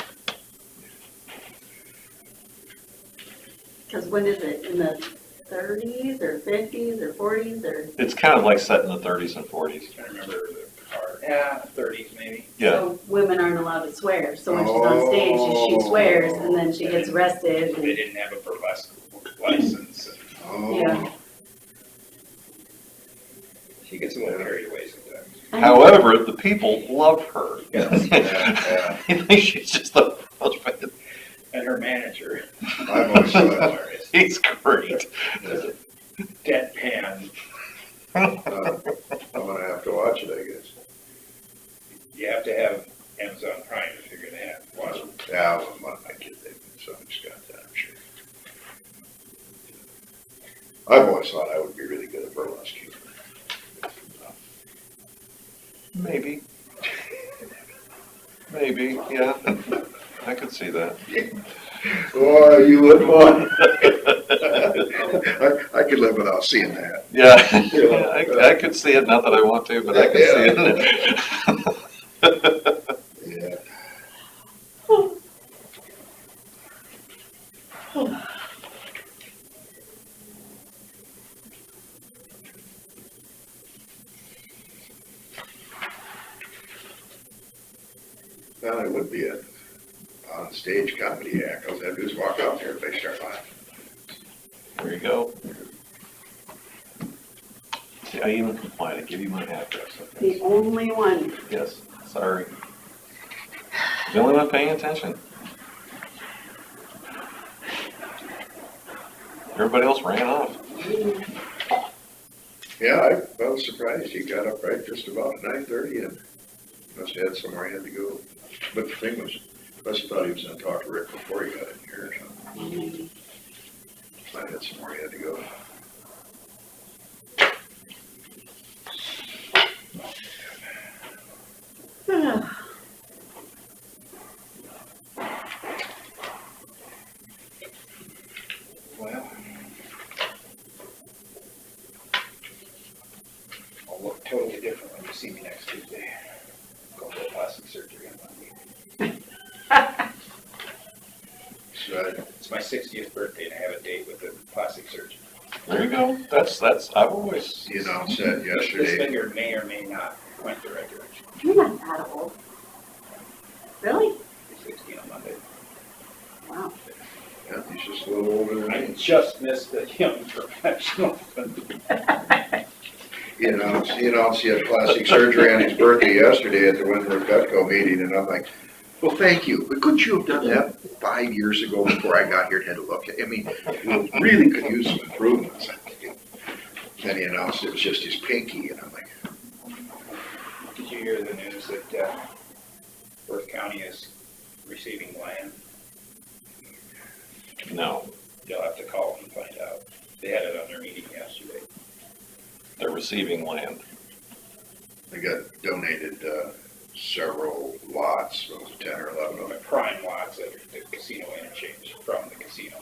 Speaker 4: Because when is it, in the 30s or 50s or 40s or?
Speaker 6: It's kind of like set in the 30s and 40s.
Speaker 2: I remember the car, yeah, 30s maybe.
Speaker 6: Yeah,
Speaker 4: So women aren't allowed to swear, so when she's on stage, she swears and then she gets arrested
Speaker 2: They
Speaker 4: and,
Speaker 2: didn't have a burlesque license, and
Speaker 3: Oh.
Speaker 4: Yeah.
Speaker 2: she gets a little carried away sometimes.
Speaker 6: however, the people love her.
Speaker 3: Yeah.
Speaker 6: I think she's just the most fan.
Speaker 2: And her manager,
Speaker 3: I've always thought,
Speaker 2: hilarious.
Speaker 6: He's great.
Speaker 2: Deadpan.
Speaker 3: I'm gonna have to watch it, I guess.
Speaker 2: You have to have Amazon Prime if you're gonna have watch it.
Speaker 3: Yeah, well, my kid, somebody's got that, I'm sure. I've always thought I would be really good at burlesque humor.
Speaker 6: Maybe. Maybe, yeah. I could see that.
Speaker 3: Boy, you wouldn't want. I could live without seeing that.
Speaker 6: Yeah, I could see it, not that I want to, but I could see it.
Speaker 3: Yeah. Well, it would be a on-stage comedy act. All they have to do is walk out there if they start laughing.
Speaker 6: There you go. See, I even complied, I give you my address.
Speaker 4: The only one.
Speaker 6: Yes, sorry. The only one paying attention. Everybody else ran off.
Speaker 3: Yeah, I was surprised. He got up right just about 9:30 and must have had somewhere he had to go. But the thing was, must have thought he was gonna talk to Rick before he got in here or something. Might have had somewhere he had to go.
Speaker 2: Well, I'll look totally different when you see me next Tuesday. Go for plastic surgery on Monday.
Speaker 3: So
Speaker 2: It's my 60th birthday and I have a date with the plastic surgeon.
Speaker 6: There you go. I've always,
Speaker 3: he announced that
Speaker 2: This
Speaker 3: yesterday.
Speaker 2: finger may or may not point the right direction.
Speaker 4: You're not that old. Really?
Speaker 2: He's 16 on Monday.
Speaker 4: Wow.
Speaker 3: Yeah, he's just a little older than
Speaker 2: I
Speaker 3: me.
Speaker 2: just missed the young professional.
Speaker 3: He announced he had plastic surgery on his birthday yesterday at the Wentworth Petco meeting, and I'm like, well, thank you, but couldn't you have done that 5 years ago before I got here and had to look at, I mean, we really could use some improvements. Then he announced it was just his pinky, and I'm like,
Speaker 2: Did you hear the news that Worth County is receiving land?
Speaker 6: no,
Speaker 2: You'll have to call and find out. They had it on their meeting yesterday.
Speaker 6: they're receiving land.
Speaker 3: they got donated, several lots, what was it, 10 or 11 of them?
Speaker 2: Prime lots at the casino interchange from the casino.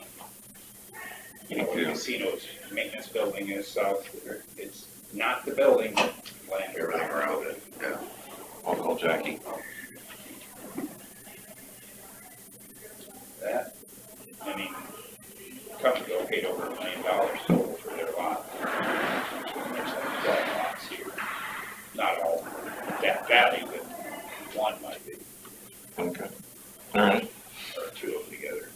Speaker 2: You know, where the
Speaker 6: Yeah.
Speaker 2: casino's maintenance building is south, it's not the building, land
Speaker 3: Everything around it, yeah.
Speaker 6: I'll call Jackie.
Speaker 2: That, I mean, Cumberland paid over $1 million total for their lot. There's like 12 lots here. Not all that value, but one might be,
Speaker 6: Okay. All right.
Speaker 2: or two of them together.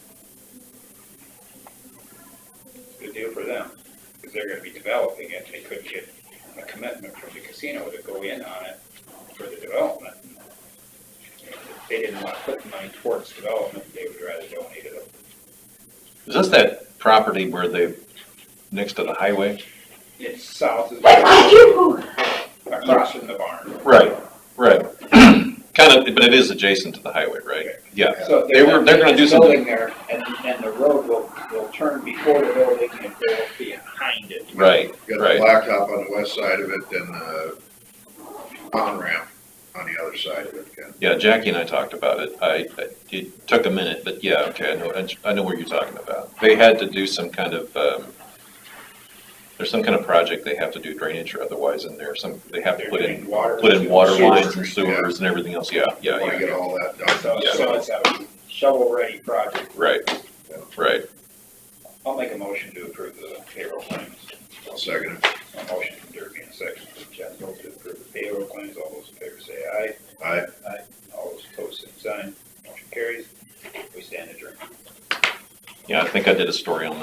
Speaker 2: Good deal for them, because they're gonna be developing it, they couldn't get a commitment from the casino to go in on it for the development. If they didn't want to put the money towards development, they would rather donate it up.
Speaker 6: Is this that property where they, next to the highway?
Speaker 2: It's south of, across from the barn.
Speaker 6: Right, right. Kind of, but it is adjacent to the highway, right? Yeah.
Speaker 2: So
Speaker 6: They're gonna do
Speaker 2: there's a
Speaker 6: something.
Speaker 2: building there, and the road will turn before the building and go behind it.
Speaker 6: Right,
Speaker 3: Got the
Speaker 6: right.
Speaker 3: blacktop on the west side of it, and the on-ramp on the other side of it, Ken.
Speaker 6: Yeah, Jackie and I talked about it. It took a minute, but yeah, okay, I know what you're talking about. They had to do some kind of, there's some kind of project they have to do drainage or otherwise in there. They have to
Speaker 2: They're
Speaker 6: put
Speaker 2: doing
Speaker 6: in
Speaker 2: water.
Speaker 6: water
Speaker 3: Sewer
Speaker 6: lines and
Speaker 3: street,
Speaker 6: sewers and everything else. Yeah, yeah,
Speaker 3: Want to get
Speaker 6: yeah.
Speaker 3: all that done.
Speaker 2: So it's a shovel-ready project.
Speaker 6: Right, right.
Speaker 2: I'll make a motion to approve the payroll claims.
Speaker 3: I'll second it.
Speaker 2: A motion from Derby and a second from Jennifer to approve the payroll claims. All those in favor say aye.
Speaker 3: Aye.
Speaker 2: Aye. All those opposed, same sign. Motion carries. We stand adjourned.
Speaker 6: Yeah, I think I did a story on that.